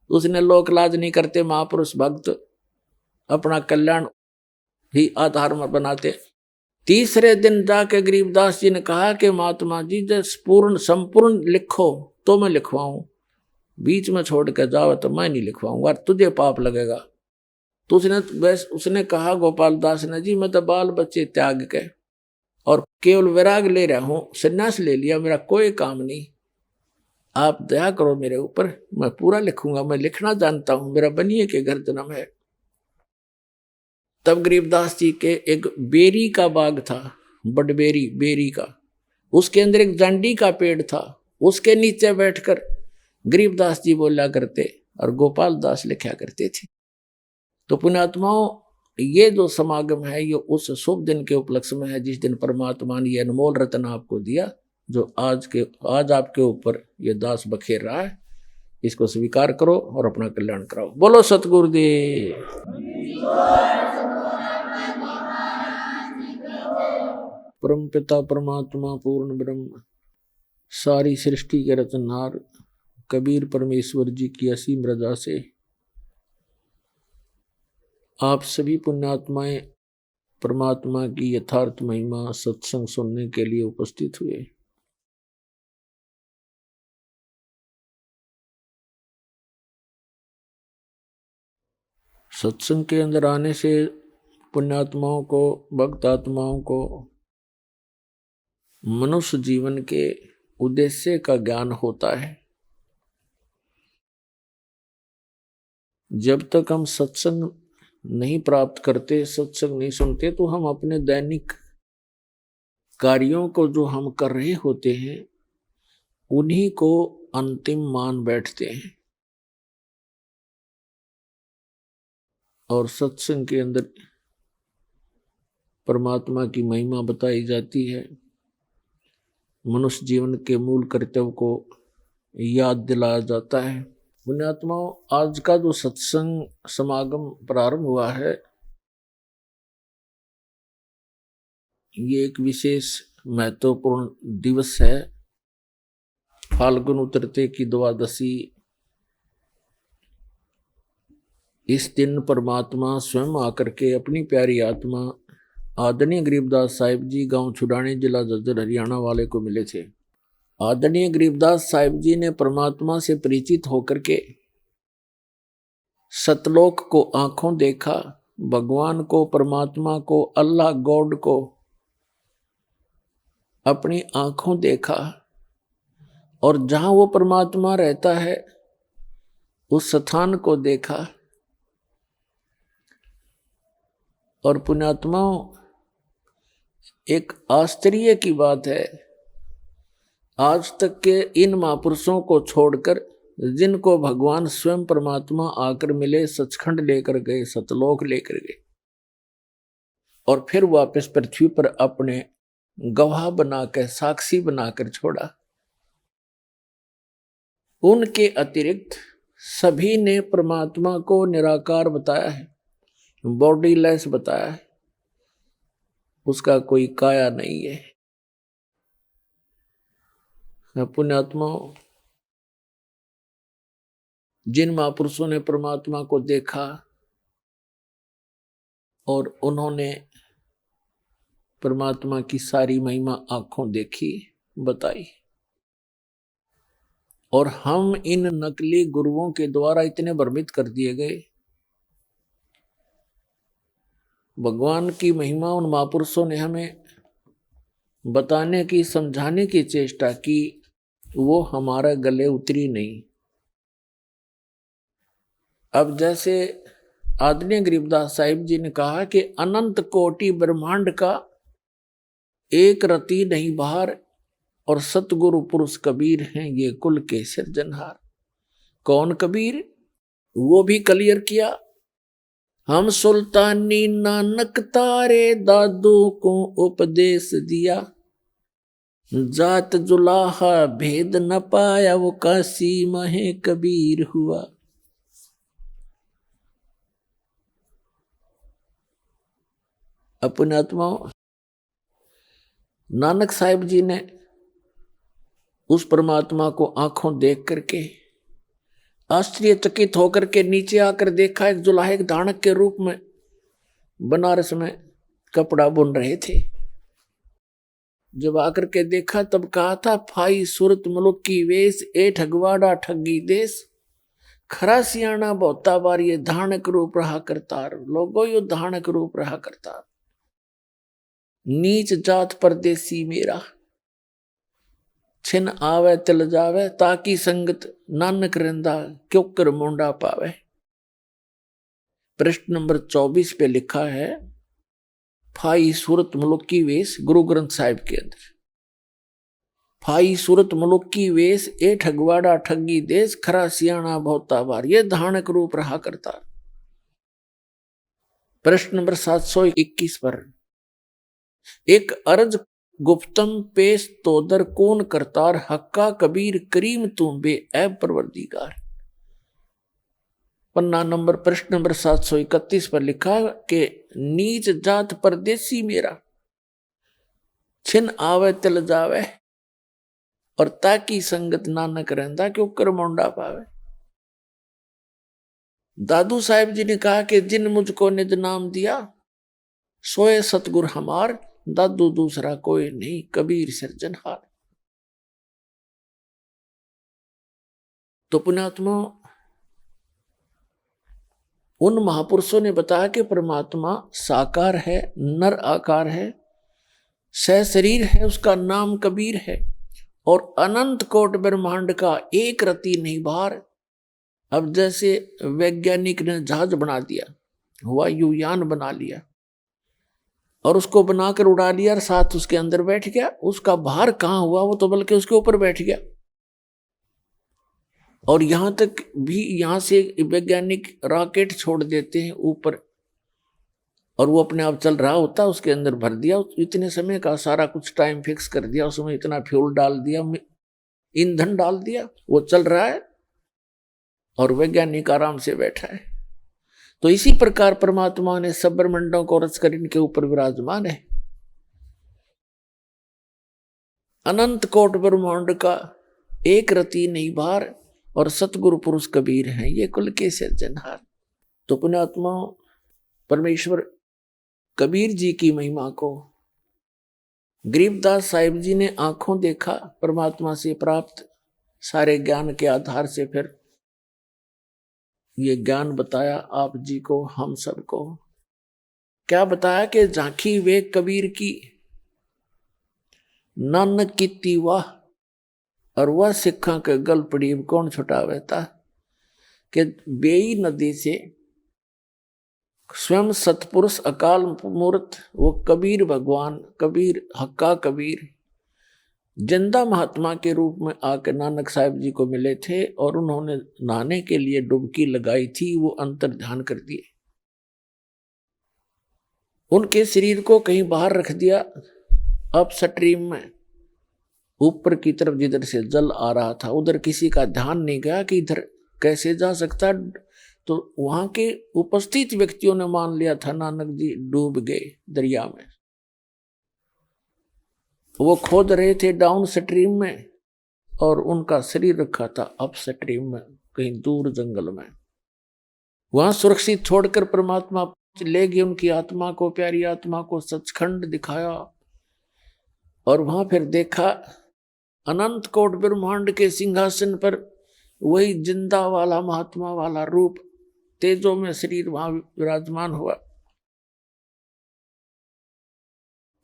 उसने लोक लाज नहीं करते, महापुरुष भक्त अपना कल्याण ही आधार में बनाते। तीसरे दिन जाके गरीबदास जी ने कहा कि महात्मा जी जब संपूर्ण लिखो तो मैं लिखवाऊं, बीच में छोड़ के जाओ तो मैं नहीं लिखवाऊंगा, तुझे पाप लगेगा। तो उसने कहा गोपाल दास ने जी मैं तो बाल बच्चे त्याग के और केवल वैराग ले रहा हूं, संन्यास ले लिया, मेरा कोई काम नहीं, आप दया करो मेरे ऊपर, मैं पूरा लिखूंगा, मैं लिखना जानता हूं, मेरा बनिए के घर जन्म है। तब गरीबदास जी के एक बेरी का बाग था, बड़बेरी बेरी का, उसके अंदर एक जांडी का पेड़ था, उसके नीचे बैठकर गरीबदास जी बोला करते और गोपाल दास लिखा करते थे। तो पुण्यात्माओं ये जो समागम है ये उस शुभ दिन के उपलक्ष्य में है जिस दिन परमात्मा ने ये अनमोल रत्न आपको दिया, जो आज आपके ऊपर ये दास बखेर रहा है। इसको स्वीकार करो और अपना कल्याण कराओ। बोलो सतगुरुदेव। परम पिता परमात्मा पूर्ण ब्रह्म सारी सृष्टि के रचनहार कबीर परमेश्वर जी की असीम रजा से आप सभी पुण्यात्माएं परमात्मा की यथार्थ महिमा सत्संग सुनने के लिए उपस्थित हुए। सत्संग के अंदर आने से पुण्यात्माओं को, भक्त आत्माओं को मनुष्य जीवन के उद्देश्य का ज्ञान होता है। जब तक हम सत्संग नहीं प्राप्त करते, सत्संग नहीं सुनते, तो हम अपने दैनिक कार्यों को जो हम कर रहे होते हैं उन्हीं को अंतिम मान बैठते हैं और सत्संग के अंदर परमात्मा की महिमा बताई जाती है। मनुष्य जीवन के मूल कर्तव्य को याद दिलाया जाता है। पुण्यात्माओं, आज का जो सत्संग समागम प्रारंभ हुआ है, ये एक विशेष महत्वपूर्ण दिवस है। फाल्गुन उतरते की द्वादशी। इस दिन परमात्मा स्वयं आकर के अपनी प्यारी आत्मा आदरणीय गरीबदास साहिब जी गांव छुड़ानी, जिला झज्जर, हरियाणा वाले को मिले थे। आदरणीय गरीबदास साहिब जी ने परमात्मा से परिचित होकर के सतलोक को आंखों देखा, भगवान को, परमात्मा को, अल्लाह गॉड को अपनी आंखों देखा, और जहां वो परमात्मा रहता है उस स्थान को देखा। और पुण्यात्माओं, एक आश्चर्य की बात है, आज तक के इन महापुरुषों को छोड़कर जिनको भगवान स्वयं परमात्मा आकर मिले, सचखंड लेकर गए, सतलोक लेकर गए, और फिर वापस पृथ्वी पर अपने गवाह बनाकर, साक्षी बनाकर छोड़ा। उनके अतिरिक्त सभी ने परमात्मा को निराकार बताया है, बॉडीलेस बताया है, उसका कोई काया नहीं है। पुण्यात्माओं, जिन महापुरुषों ने परमात्मा को देखा और उन्होंने परमात्मा की सारी महिमा आंखों देखी, बताई, और हम इन नकली गुरुओं के द्वारा इतने भ्रमित कर दिए गए। भगवान की महिमा उन महापुरुषों ने हमें बताने की, समझाने की चेष्टा की, वो हमारे गले उतरी नहीं। अब जैसे आदरणीय गरीबदास साहिब जी ने कहा कि अनंत कोटि ब्रह्मांड का एक रति नहीं बाहर, और सतगुरु पुरुष कबीर हैं ये कुल के सिरजनहार। कौन कबीर? वो भी क्लियर किया। हम सुल्तानी नानक तारे दादू को उपदेश दिया, जात जुलाहा भेद न पाया, वो काशी महे कबीर हुआ। अपने आत्माओं, नानक साहिब जी ने उस परमात्मा को आंखों देख करके आश्चर्यचकित होकर के नीचे आकर देखा, एक जुलाहे दानक के रूप में बनारस में कपड़ा बुन रहे थे। जब आकर के देखा तब कहा था, फाई सूरत मुलुक की वेश, ए ठगवाड़ा ठगी देश, खरा सियाना बहुता बार, ये धानक रूप रहा करतार। लोगों, यो धानक रूप रहा करतार। नीच जात परदेसी मेरा, छिन आवे तिल जावे, ताकि संगत नानक रंदा, क्यों कर मुंडा पावे। प्रश्न नंबर 24 पे लिखा है, फाई सूरत मुलुक की वेश, गुरु ग्रंथ साहिब के अंदर, फाई सूरत मुलुक की वेश, ए ठगवाड़ा ठगी देश, खरा सियाना बहुता बार, ये धानक रूप रहा करता। प्रश्न नंबर 721 पर, एक अर्ज गुप्तम पेश तोदर कौन करतार, हक्का कबीर करीम तुम बे ऐब परवरदिगार। पन्ना नंबर, प्रश्न नंबर 731 पर लिखा कि नीच जात परदेसी मेरा, छिन आवे तिल जावे, और ताकि संगत नानक रहंदा, क्यों कर मुंडा पावे। दादू साहिब जी ने कहा कि जिन मुझको निज नाम दिया, सोए सतगुर हमार, दादू दूसरा कोई नहीं, कबीर सिरजनहार। तो पुण्यात्मा, उन महापुरुषों ने बताया कि परमात्मा साकार है, नर आकार है, सह शरीर है, उसका नाम कबीर है, और अनंत कोट ब्रह्मांड का एक रति नहीं बाहर। अब जैसे वैज्ञानिक ने जहाज बना दिया, वायुयान बना लिया, और उसको बनाकर उड़ा लिया, और साथ उसके अंदर बैठ गया, उसका भार कहाँ हुआ, वो तो बल्कि उसके ऊपर बैठ गया। और यहां तक भी यहां से वैज्ञानिक रॉकेट छोड़ देते हैं ऊपर, और वो अपने आप चल रहा होता, उसके अंदर भर दिया, इतने समय का सारा कुछ टाइम फिक्स कर दिया, उसमें इतना फ्यूल डाल दिया, ईंधन डाल दिया, वो चल रहा है और वैज्ञानिक आराम से बैठा है। तो इसी प्रकार परमात्मा ने सब ब्रह्मांडों को रच कर इनके ऊपर विराजमान है। अनंत कोट ब्रह्मांड का एक रति नहीं भार, और सतगुरु पुरुष कबीर हैं ये कुल के सिरजनहार। तो पुण्यात्मा परमेश्वर कबीर जी की महिमा को गरीबदास साहिब जी ने आंखों देखा, परमात्मा से प्राप्त सारे ज्ञान के आधार से फिर ये ज्ञान बताया आप जी को, हम सबको। क्या बताया कि झांकी वे कबीर की नानक की वाह, और वह सिखा के गल पड़ी कौन छुटावे था, कि बेई नदी से स्वयं सतपुरुष अकाल मूर्त वो कबीर भगवान, कबीर हक्का कबीर जिंदा महात्मा के रूप में आकर नानक साहिब जी को मिले थे, और उन्होंने नहाने के लिए डुबकी लगाई थी, वो अंतर ध्यान कर दिए, उनके शरीर को कहीं बाहर रख दिया, अब स्ट्रीम में ऊपर की तरफ जिधर से जल आ रहा था उधर किसी का ध्यान नहीं गया कि इधर कैसे जा सकता, तो वहां के उपस्थित व्यक्तियों ने मान लिया था नानक जी डूब गए दरिया में। वो खोद रहे थे डाउन स्ट्रीम में, और उनका शरीर रखा था अप स्ट्रीम में कहीं दूर जंगल में। वहां सुरक्षित छोड़कर परमात्मा ले गए उनकी आत्मा को, प्यारी आत्मा को सचखंड दिखाया, और वहां फिर देखा अनंत कोट ब्रह्मांड के सिंहासन पर वही जिंदा वाला महात्मा वाला रूप तेजों में शरीर वहां विराजमान हुआ।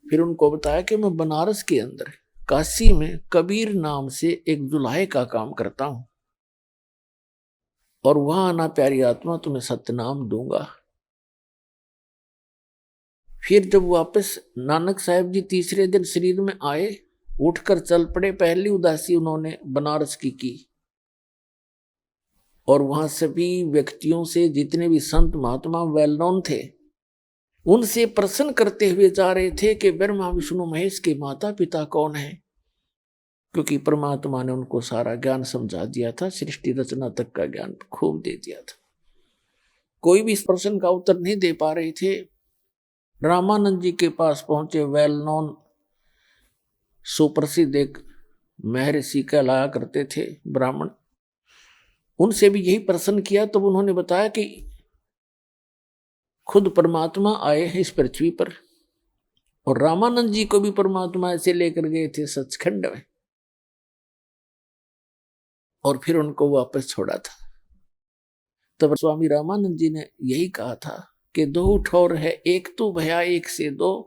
फिर उनको बताया कि मैं बनारस के अंदर काशी में कबीर नाम से एक जुलाहे का काम करता हूं, और वहां आना प्यारी आत्मा तुम्हें सत्यनाम दूंगा। फिर जब वापस नानक साहिब जी तीसरे दिन शरीर में आए, उठकर चल पड़े, पहली उदासी उन्होंने बनारस की, और वहां सभी व्यक्तियों से जितने भी संत महात्मा वेल नोन थे उनसे प्रश्न करते हुए जा रहे थे कि ब्रह्मा विष्णु महेश के माता पिता कौन है, क्योंकि परमात्मा ने उनको सारा ज्ञान समझा दिया था, सृष्टि रचना तक का ज्ञान खूब दे दिया था। कोई भी इस प्रश्न का उत्तर नहीं दे पा रहे थे। रामानंद जी के पास पहुंचे वेल नोन सुप्रसिद्ध एक महर्षि कहलाया करते थे ब्राह्मण, उनसे भी यही प्रश्न किया। तब उन्होंने बताया कि खुद परमात्मा आए हैं इस पृथ्वी पर, और रामानंद जी को भी परमात्मा ऐसे लेकर गए थे सचखंड में, और फिर उनको वापस छोड़ा था। तब स्वामी रामानंद जी ने यही कहा था कि दो ठोर है एक तू भया एक से दो,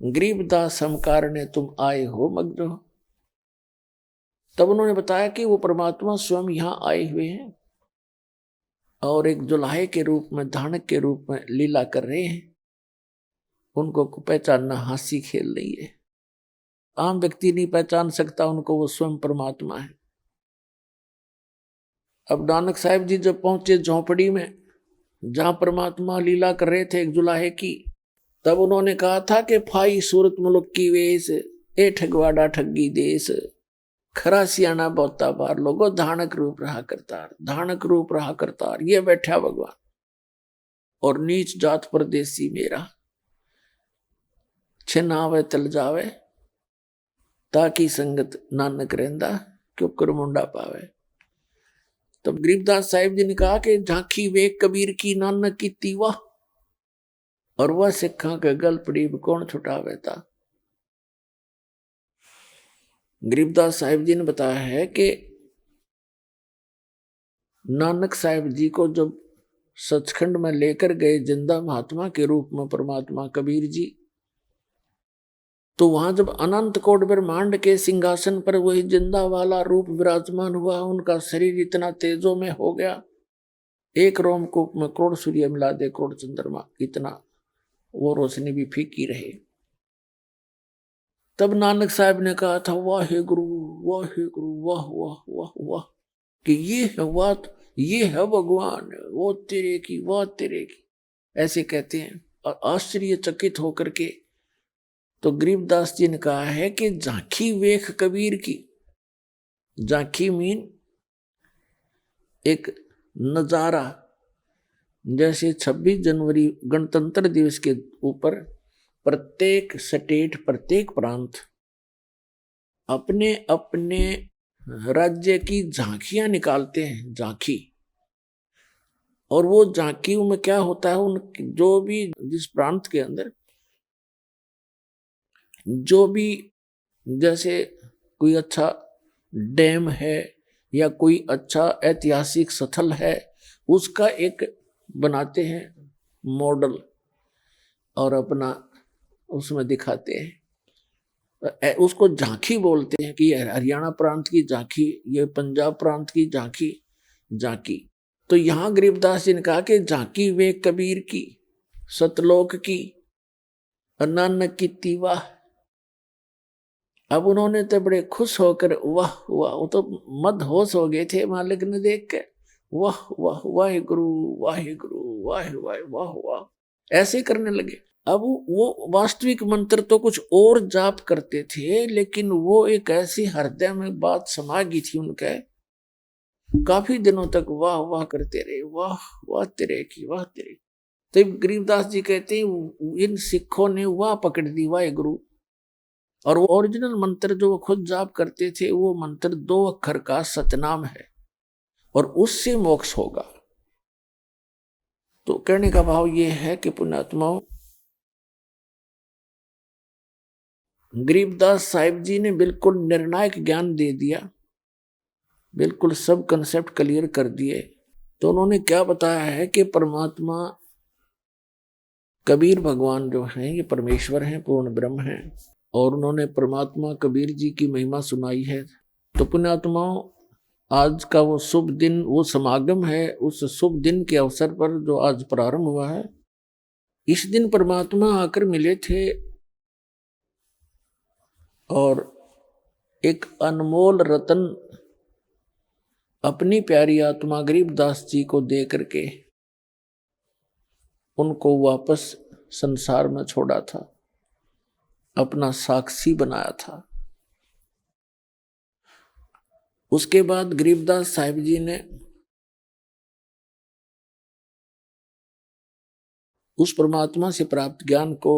गरीबदास हम कारणे तुम आए हो मग्न। तब उन्होंने बताया कि वो परमात्मा स्वयं यहां आए हुए हैं, और एक जुलाहे के रूप में, धानक के रूप में लीला कर रहे हैं। उनको पहचानना हास्य खेल नहीं है, आम व्यक्ति नहीं पहचान सकता उनको, वो स्वयं परमात्मा है। अब नानक साहिब जी जब पहुंचे झोंपड़ी में जहां परमात्मा लीला कर रहे थे एक जुलाहे की, तब उन्होंने कहा था कि फाई सूरत मुल्क की वेश, ए ठगवाड़ा ठगी देश, खरा सियाना बहुता बार लोगो धानक रूप रहा करतार, धानक रूप रहा करतार, ये बैठा भगवान, और नीच जात परदेसी मेरा, छिन आवे तल जावे, ताकि संगत नानक रहंदा, क्यों कर मुंडा पावे। तब गरीबदास साहिब जी ने कहा कि झांकी वे कबीर की नानक की तीवा, और वह सिखा के गल पड़ी कौन छुटावे था। गरीबदास साहिब जी ने बताया है कि नानक साहिब जी को जब सचखंड में लेकर गए जिंदा महात्मा के रूप में परमात्मा कबीर जी, तो वहां जब अनंत कोट ब्रह्मांड के सिंहासन पर वही जिंदा वाला रूप विराजमान हुआ, उनका शरीर इतना तेजों में हो गया, एक रोमकूप में करोड़ सूर्य मिला दे करोड़ चंद्रमा, इतना वो रोशनी भी फीकी रहे। तब नानक साहब ने कहा था वाहे गुरु वाह वाह वाह वाह। कि ये है बात, ये है भगवान, वो तेरे की, वो तेरे की, ऐसे कहते हैं। और आश्चर्यचकित होकर के तो गरीबदास जी ने कहा है कि झांकी वेख कबीर की। झांकी मीन एक नजारा, जैसे 26 जनवरी गणतंत्र दिवस के ऊपर प्रत्येक स्टेट, प्रत्येक प्रांत अपने अपने राज्य की झांकियां निकालते हैं, झांकी। और वो झांकियों में क्या होता है, उन जो भी जिस प्रांत के अंदर जो भी, जैसे कोई अच्छा डैम है या कोई अच्छा ऐतिहासिक स्थल है, उसका एक बनाते हैं मॉडल और अपना उसमें दिखाते हैं। उसको झांकी बोलते हैं कि हरियाणा प्रांत की झांकी, ये पंजाब प्रांत की झांकी, झांकी। तो यहां गरीबदास जी ने कहा कि झांकी वे कबीर की, सतलोक की, नानक की तीवा। अब उन्होंने तो बड़े खुश होकर वाह वाह, वो तो मदहोश हो गए थे मालिक ने देख के, वाह वाह वाहिगुरु वाहिगुरु वाह वाह वाह वाह, ऐसे करने लगे। अब वो वास्तविक मंत्र तो कुछ और जाप करते थे, लेकिन वो एक ऐसी हृदय में बात समा गई थी उनके, काफी दिनों तक वाह वाह करते रहे, वाह वाह तेरे की, वाह तेरे। तो गरीबदास जी कहते हैं इन सिखों ने वाह पकड़ दी, वाहिगुरु। और वो ओरिजिनल मंत्र जो वो खुद जाप करते थे, वो मंत्र 2 अक्षर का सतनाम है, और उससे मोक्ष होगा। तो कहने का भाव ये है कि पुण्यात्माओं, गरीबदास साहिब जी ने बिल्कुल निर्णायक ज्ञान दे दिया, बिल्कुल सब कंसेप्ट क्लियर कर दिए। तो उन्होंने क्या बताया है कि परमात्मा कबीर भगवान जो हैं ये परमेश्वर हैं, पूर्ण ब्रह्म हैं। और उन्होंने परमात्मा कबीर जी की महिमा सुनाई है। तो पुण्यात्माओं, आज का वो शुभ दिन, वो समागम है, उस शुभ दिन के अवसर पर जो आज प्रारंभ हुआ है, इस दिन परमात्मा आकर मिले थे और एक अनमोल रतन अपनी प्यारी आत्मा गरीबदास जी को दे करके उनको वापस संसार में छोड़ा था, अपना साक्षी बनाया था। उसके बाद गरीबदास साहिब जी ने उस परमात्मा से प्राप्त ज्ञान को,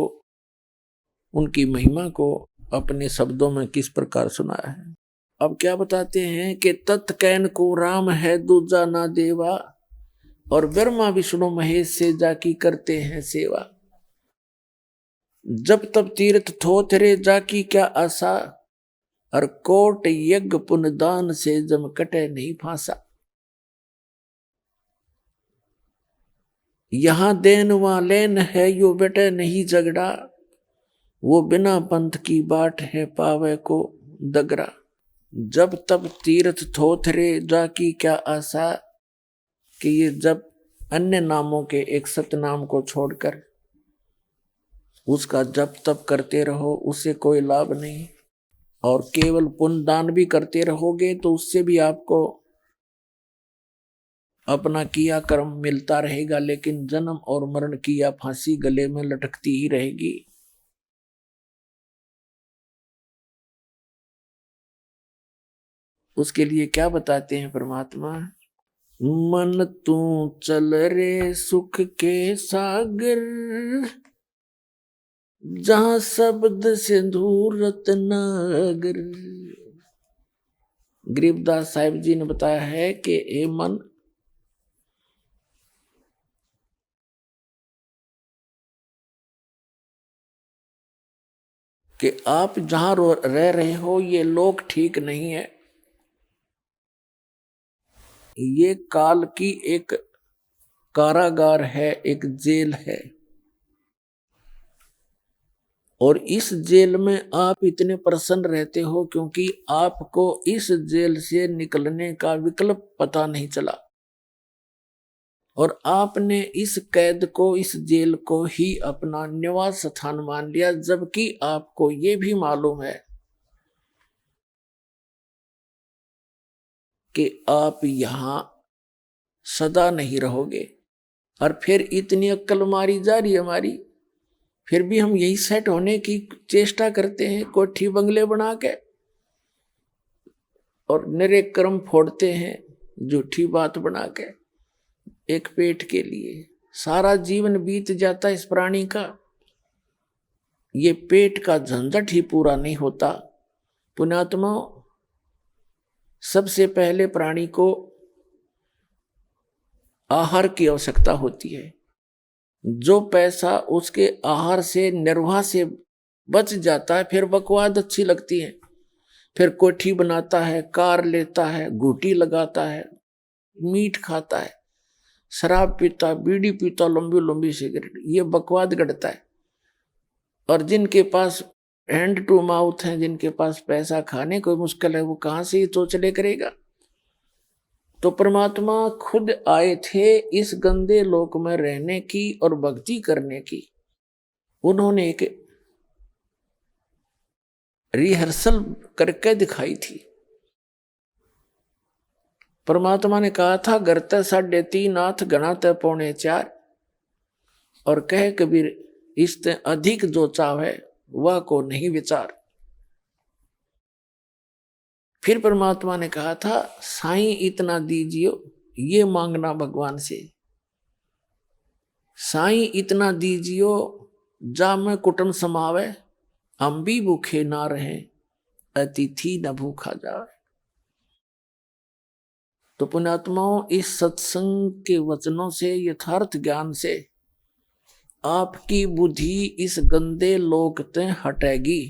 उनकी महिमा को अपने शब्दों में किस प्रकार सुनाया है। अब क्या बताते हैं कि तत्कैन को राम है दूजा ना देवा, और ब्रह्मा विष्णु महेश से जाकी करते हैं सेवा। जब तब तीर्थ थोथरे जाकी क्या आशा, और कोट यज्ञ पुनदान से जम कटे नहीं फांसा। यहां देन वहां लेन है, यो बेटे नहीं झगड़ा, वो बिना पंथ की बाट है पावे को दगरा। जब तब तीर्थ थोथरे जाकी क्या आशा, कि ये जब अन्य नामों के एक सतनाम को छोड़कर उसका जप तप करते रहो, उससे कोई लाभ नहीं। और केवल पुण्य दान भी करते रहोगे तो उससे भी आपको अपना किया कर्म मिलता रहेगा, लेकिन जन्म और मरण की या फांसी गले में लटकती ही रहेगी। उसके लिए क्या बताते हैं परमात्मा, मन तू चल रे सुख के सागर, जहां शब्द सिंधु रत्नागर। गरीबदास साहिब जी ने बताया है कि ए मन, कि आप जहां रह रहे हो ये लोक ठीक नहीं है, ये काल की एक कारागार है, एक जेल है। और इस जेल में आप इतने प्रसन्न रहते हो क्योंकि आपको इस जेल से निकलने का विकल्प पता नहीं चला, और आपने इस कैद को, इस जेल को ही अपना निवास स्थान मान लिया, जबकि आपको ये भी मालूम है कि आप यहाँ सदा नहीं रहोगे। और फिर इतनी अक्ल मारी जा रही हमारी, फिर भी हम यही सेट होने की चेष्टा करते हैं, कोठी बंगले बना के, और निरे कर्म फोड़ते हैं झूठी बात बना के एक पेट के लिए। सारा जीवन बीत जाता इस प्राणी का, ये पेट का झंझट ही पूरा नहीं होता। पुण्यात्मा, सबसे पहले प्राणी को आहार की आवश्यकता होती है। जो पैसा उसके आहार से, निर्वाह से बच जाता है, फिर बकवाद अच्छी लगती है, फिर कोठी बनाता है, कार लेता है, घूटी लगाता है, मीट खाता है, शराब पीता, बीड़ी पीता, लंबी लंबी सिगरेट, ये बकवाद गढ़ता है। और जिनके पास हैंड टू माउथ है, जिनके पास पैसा खाने को मुश्किल है, वो कहाँ से ये तो चले करेगा। तो परमात्मा खुद आए थे इस गंदे लोक में रहने की और भक्ति करने की। उन्होंने एक रिहर्सल करके दिखाई थी। परमात्मा ने कहा था, घर ते 3.5 हाथ, घना ते 3.25, और कहे कबीर, इससे अधिक जो चाहे वह को नहीं विचार। फिर परमात्मा ने कहा था, साईं इतना दीजियो, ये मांगना भगवान से। साईं इतना दीजियो, जा में कुटुंब समावे, हम भी भूखे ना रहे, अतिथि न भूखा जावे। तो पुण्यात्माओं, इस सत्संग के वचनों से, यथार्थ ज्ञान से आपकी बुद्धि इस गंदे लोक से हटेगी।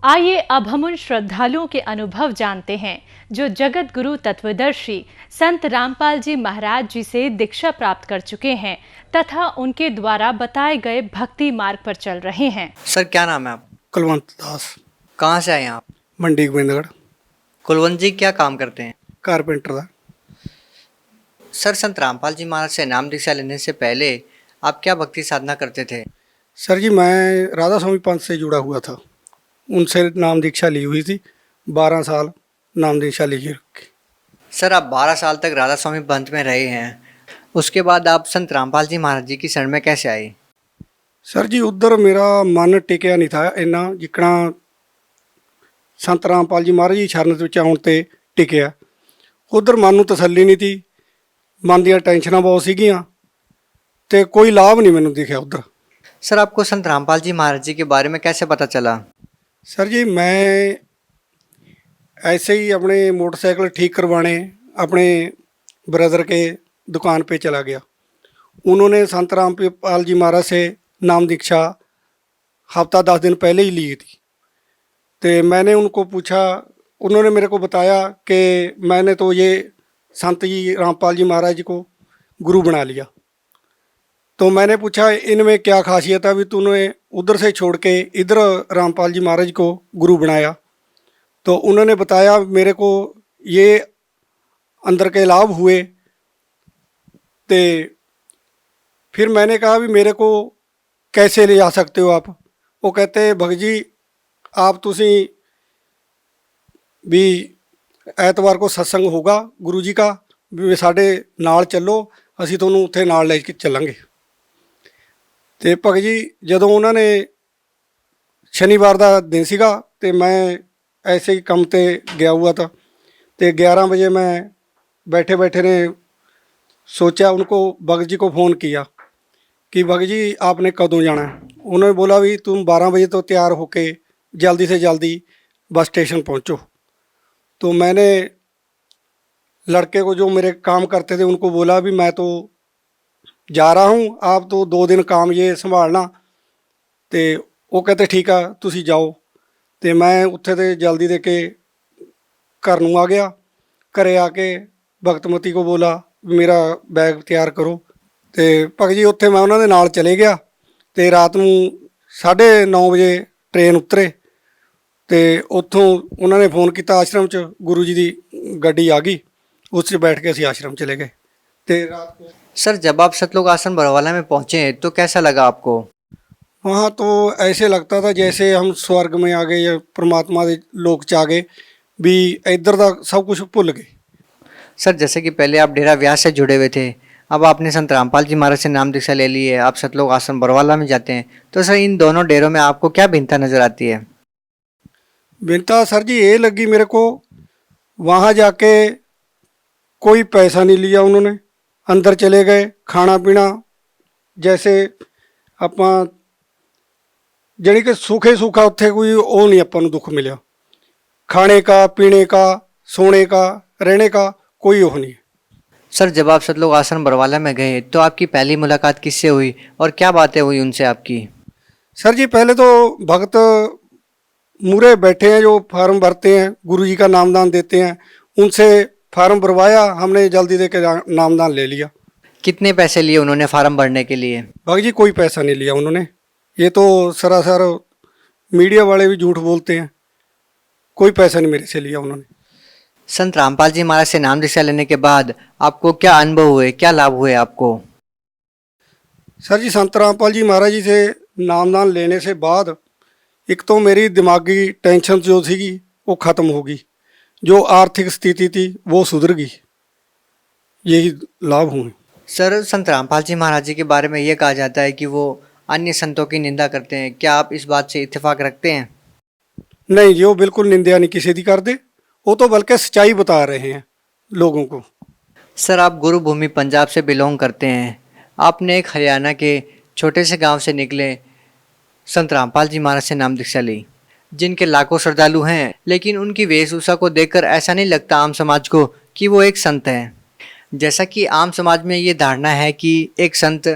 आइए अब हम उन श्रद्धालुओं के अनुभव जानते हैं जो जगत गुरु तत्वदर्शी संत रामपाल जी महाराज जी से दीक्षा प्राप्त कर चुके हैं तथा उनके द्वारा बताए गए भक्ति मार्ग पर चल रहे हैं। सर, क्या नाम है आप? कुलवंत दास। कहाँ से आए हैं आप? मंडी गोविंदगढ़। कुलवंत जी क्या काम करते हैं? कारपेंटर था। सर, संत रामपाल जी महाराज से नाम दीक्षा लेने से पहले आप क्या भक्ति साधना करते थे? सर जी, मैं राधा स्वामी पंथ से जुड़ा हुआ था, उनसे नाम दीक्षा ली हुई थी। 12 साल नाम दीक्षा ली हुई। सर, आप 12 साल तक राधा स्वामी पंथ में रहे हैं, उसके बाद आप संत रामपाल जी महाराज जी की शरण में कैसे आए? सर जी, उधर मेरा मन टिकिया नहीं था इन्ना जिकना संत रामपाल जी महाराज जी शरण ਵਿੱਚ ਆਉਣ ਤੇ टिकिया। उधर मन ਨੂੰ तसल्ली नहीं थी, मन ਦੀਆਂ ਟੈਨਸ਼ਨਾਂ बहुत ਸੀਗੀਆਂ ਤੇ कोई लाभ नहीं ਮੈਨੂੰ दिखा उधर। सर, आपको संत रामपाल जी महाराज जी के बारे में कैसे पता चला? सर जी, मैं ऐसे ही अपने मोटरसाइकिल ठीक करवाने अपने ब्रदर के दुकान पे चला गया। उन्होंने संत रामपाल जी महाराज से नाम दीक्षा हफ्ता 10 दिन पहले ही ली थी। तो मैंने उनको पूछा, उन्होंने मेरे को बताया कि मैंने तो ये संत जी रामपाल जी महाराज को गुरु बना लिया। तो मैंने पूछा, इनमें क्या खासियत है भी तूने उधर से छोड़ के इधर रामपाल जी महाराज को गुरु बनाया? तो उन्होंने बताया मेरे को ये अंदर के लाभ हुए। तो फिर मैंने कहा भी मेरे को कैसे ले जा सकते हो आप? वो कहते, भगत जी आप तुसी भी ਐਤਵਾਰ को सत्संग होगा गुरु जी का, भी साढ़े नाल चलो, असी तुहानूं उत्थे नाल ले के चलांगे। तो भगत जी जदों उन्होंने शनिवार का दिन सीगा ते मैं ऐसे ही काम ते गया हुआ था। तो 11 बजे मैं बैठे बैठे ने सोचा, उनको भगत जी को फ़ोन किया कि भगत जी आपने कदों जाना है? उन्होंने बोला भी तुम 12 बजे तो तैयार होके जल्दी से जल्दी बस स्टेशन पहुँचो। तो मैंने लड़के को जो मेरे काम करते थे उनको बोला भी मैं तो जा रहा हूँ, आप तो 2 दिन काम ये संभालना। तो वो कहते ठीक है तुसी जाओ। तो मैं उत्थे ते जल्दी दे के घर नूं आ गया। घरे आके भगतमती को बोला भी मेरा बैग तैयार करो। तो भगत जी उत्थे मैं उन्होंने नाल चले गया। तो रात नूं 9:30 बजे ट्रेन उतरे। तो उत्थों उन्होंने फ़ोन किया आश्रम च, गुरु जी की गड्डी आ गई, उस च बैठ के असीं आश्रम चले गए। तो रात को सर, जब आप सतलोक आश्रम बरवाला में पहुँचे तो कैसा लगा आपको? वहाँ तो ऐसे लगता था जैसे हम स्वर्ग में आ गए या परमात्मा के लोक च आ गए, भी इधर का सब कुछ भुल गए। सर जैसे कि पहले आप डेरा व्यास से जुड़े हुए थे, अब आपने संत रामपाल जी महाराज से नाम दीक्षा ले ली है, आप सतलोक आश्रम बरवाला में जाते हैं, तो सर इन दोनों डेरों में आपको क्या भिन्नता नज़र आती है? भिन्नता सर जी ये लगी मेरे को, वहाँ जाके कोई पैसा नहीं लिया उन्होंने, अंदर चले गए, खाना पीना जैसे ਆਪਾਂ ਜਾਣੀ कि सूखे सूखा उत्थे कोई वो नहीं ਆਪਾਂ ਨੂੰ दुख मिलिया, खाने का पीने का सोने का रहने का कोई वो नहीं। सर जब आप सतलोक आश्रम बरवाला में गए तो आपकी पहली मुलाकात किससे हुई और क्या बातें हुई उनसे आपकी? सर जी पहले तो भक्त मूरे बैठे हैं जो फार्म भरते हैं, गुरु जी का नामदान देते हैं, उनसे फार्म भरवाया, हमने जल्दी दे के नामदान ले लिया। कितने पैसे लिए उन्होंने फार्म भरने के लिए? भक्त जी कोई पैसा नहीं लिया उन्होंने, ये तो सरासर मीडिया वाले भी झूठ बोलते हैं, कोई पैसा नहीं मेरे से लिया उन्होंने। संत रामपाल जी महाराज से नाम दीक्षा लेने के बाद आपको क्या अनुभव हुए, क्या लाभ हुए आपको? सर जी संत रामपाल जी महाराज जी से नामदान लेने से बाद एक तो मेरी दिमागी टेंशन जो थी वो ख़त्म होगी, जो आर्थिक स्थिति थी वो सुधर गई, यही लाभ हुए। सर संत रामपाल जी महाराज जी के बारे में ये कहा जाता है कि वो अन्य संतों की निंदा करते हैं, क्या आप इस बात से इत्तेफाक रखते हैं? नहीं जी, वो बिल्कुल निंदा नहीं किसी की करते, वो तो बल्कि सच्चाई बता रहे हैं लोगों को। सर आप गुरु भूमि पंजाब से बिलोंग करते हैं, आपने एक हरियाणा के छोटे से गांव से निकले संत रामपाल जी महाराज से नाम दीक्षा ली, जिनके लाखों श्रद्धालु हैं, लेकिन उनकी वेशभूषा को देखकर ऐसा नहीं लगता आम समाज को कि वो एक संत हैं। जैसा कि आम समाज में ये धारणा है कि एक संत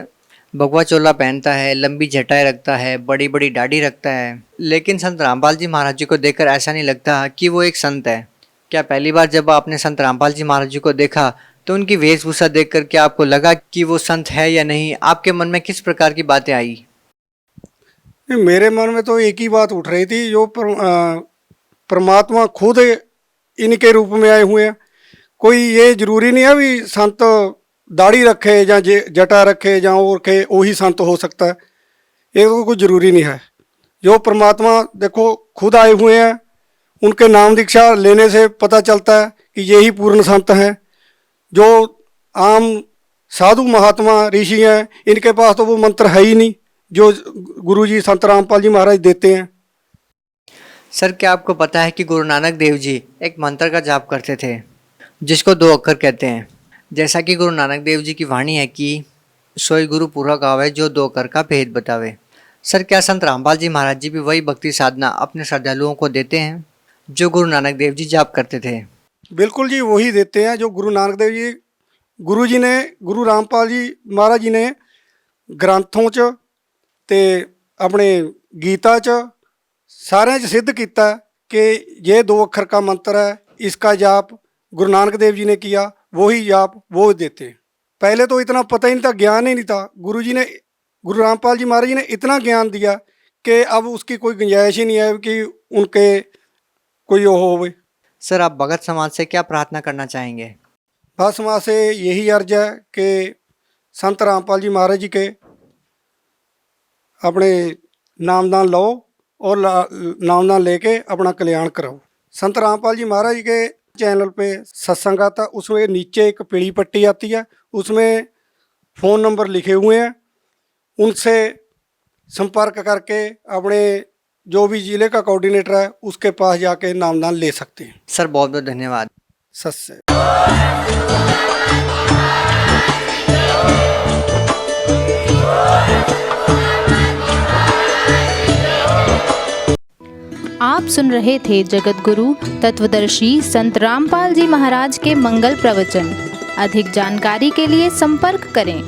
भगवा चोला पहनता है, लंबी जटाएं रखता है, बड़ी बड़ी दाढ़ी रखता है, लेकिन संत रामपाल जी महाराज जी को देखकर ऐसा नहीं लगता कि वो एक संत है। क्या पहली बार जब आपने संत रामपाल जी महाराज जी को देखा तो उनकी वेशभूषा देखकर क्या आपको लगा कि वो संत है या नहीं? आपके मन में किस प्रकार की बातें आई? मेरे मन में तो एक ही बात उठ रही थी, जो परमात्मा खुद इनके रूप में आए हुए हैं। कोई ये जरूरी नहीं है भी संत दाढ़ी रखे या जटा रखे या और के वही संत हो सकता है, ये तो कुछ जरूरी नहीं है। जो परमात्मा देखो खुद आए हुए हैं, उनके नाम दीक्षा लेने से पता चलता है कि यही पूर्ण संत हैं। जो आम साधु महात्मा ऋषि हैं, इनके पास तो वो मंत्र है ही नहीं जो गुरुजी संत रामपाल जी महाराज देते हैं। सर क्या आपको पता है कि गुरु नानक देव जी एक मंत्र का जाप करते थे जिसको 2 अक्षर कहते हैं? जैसा कि गुरु नानक देव जी की वाणी है कि सोई गुरु पूरा गावे जो 2 अक्षर का भेद बतावे। सर क्या संत रामपाल जी महाराज जी भी वही भक्ति साधना अपने श्रद्धालुओं को देते हैं जो गुरु नानक देव जी जाप करते थे? बिल्कुल जी, वही देते हैं जो गुरु नानक देव जी गुरु रामपाल जी महाराज जी ने ग्रंथों च ते अपने गीता च सारे सिद्ध किया कि ये 2 अक्षर का मंत्र है, इसका जाप गुरु नानक देव जी ने किया, वही जाप वो देते हैं। पहले तो इतना पता ही नहीं था, ज्ञान ही नहीं था। गुरु रामपाल जी महाराज जी ने इतना ज्ञान दिया कि अब उसकी कोई गुंजाइश ही नहीं है कि उनके कोई वो हो। सर आप भगत समाज से क्या प्रार्थना करना चाहेंगे? भगत समाज से यही अर्ज है कि संत रामपाल जी महाराज जी के अपने नामदान लो और नामदान लेके अपना कल्याण कराओ। संत रामपाल जी महाराज जी के चैनल पे सत्संग आता, उसमें नीचे एक पीली पट्टी आती है, उसमें फ़ोन नंबर लिखे हुए हैं, उनसे संपर्क करके अपने जो भी जिले का कोऑर्डिनेटर है उसके पास जाके नामदान ले सकते हैं। सर बहुत बहुत धन्यवाद। सत्य आप सुन रहे थे जगत गुरु तत्वदर्शी संत रामपाल जी महाराज के मंगल प्रवचन। अधिक जानकारी के लिए संपर्क करें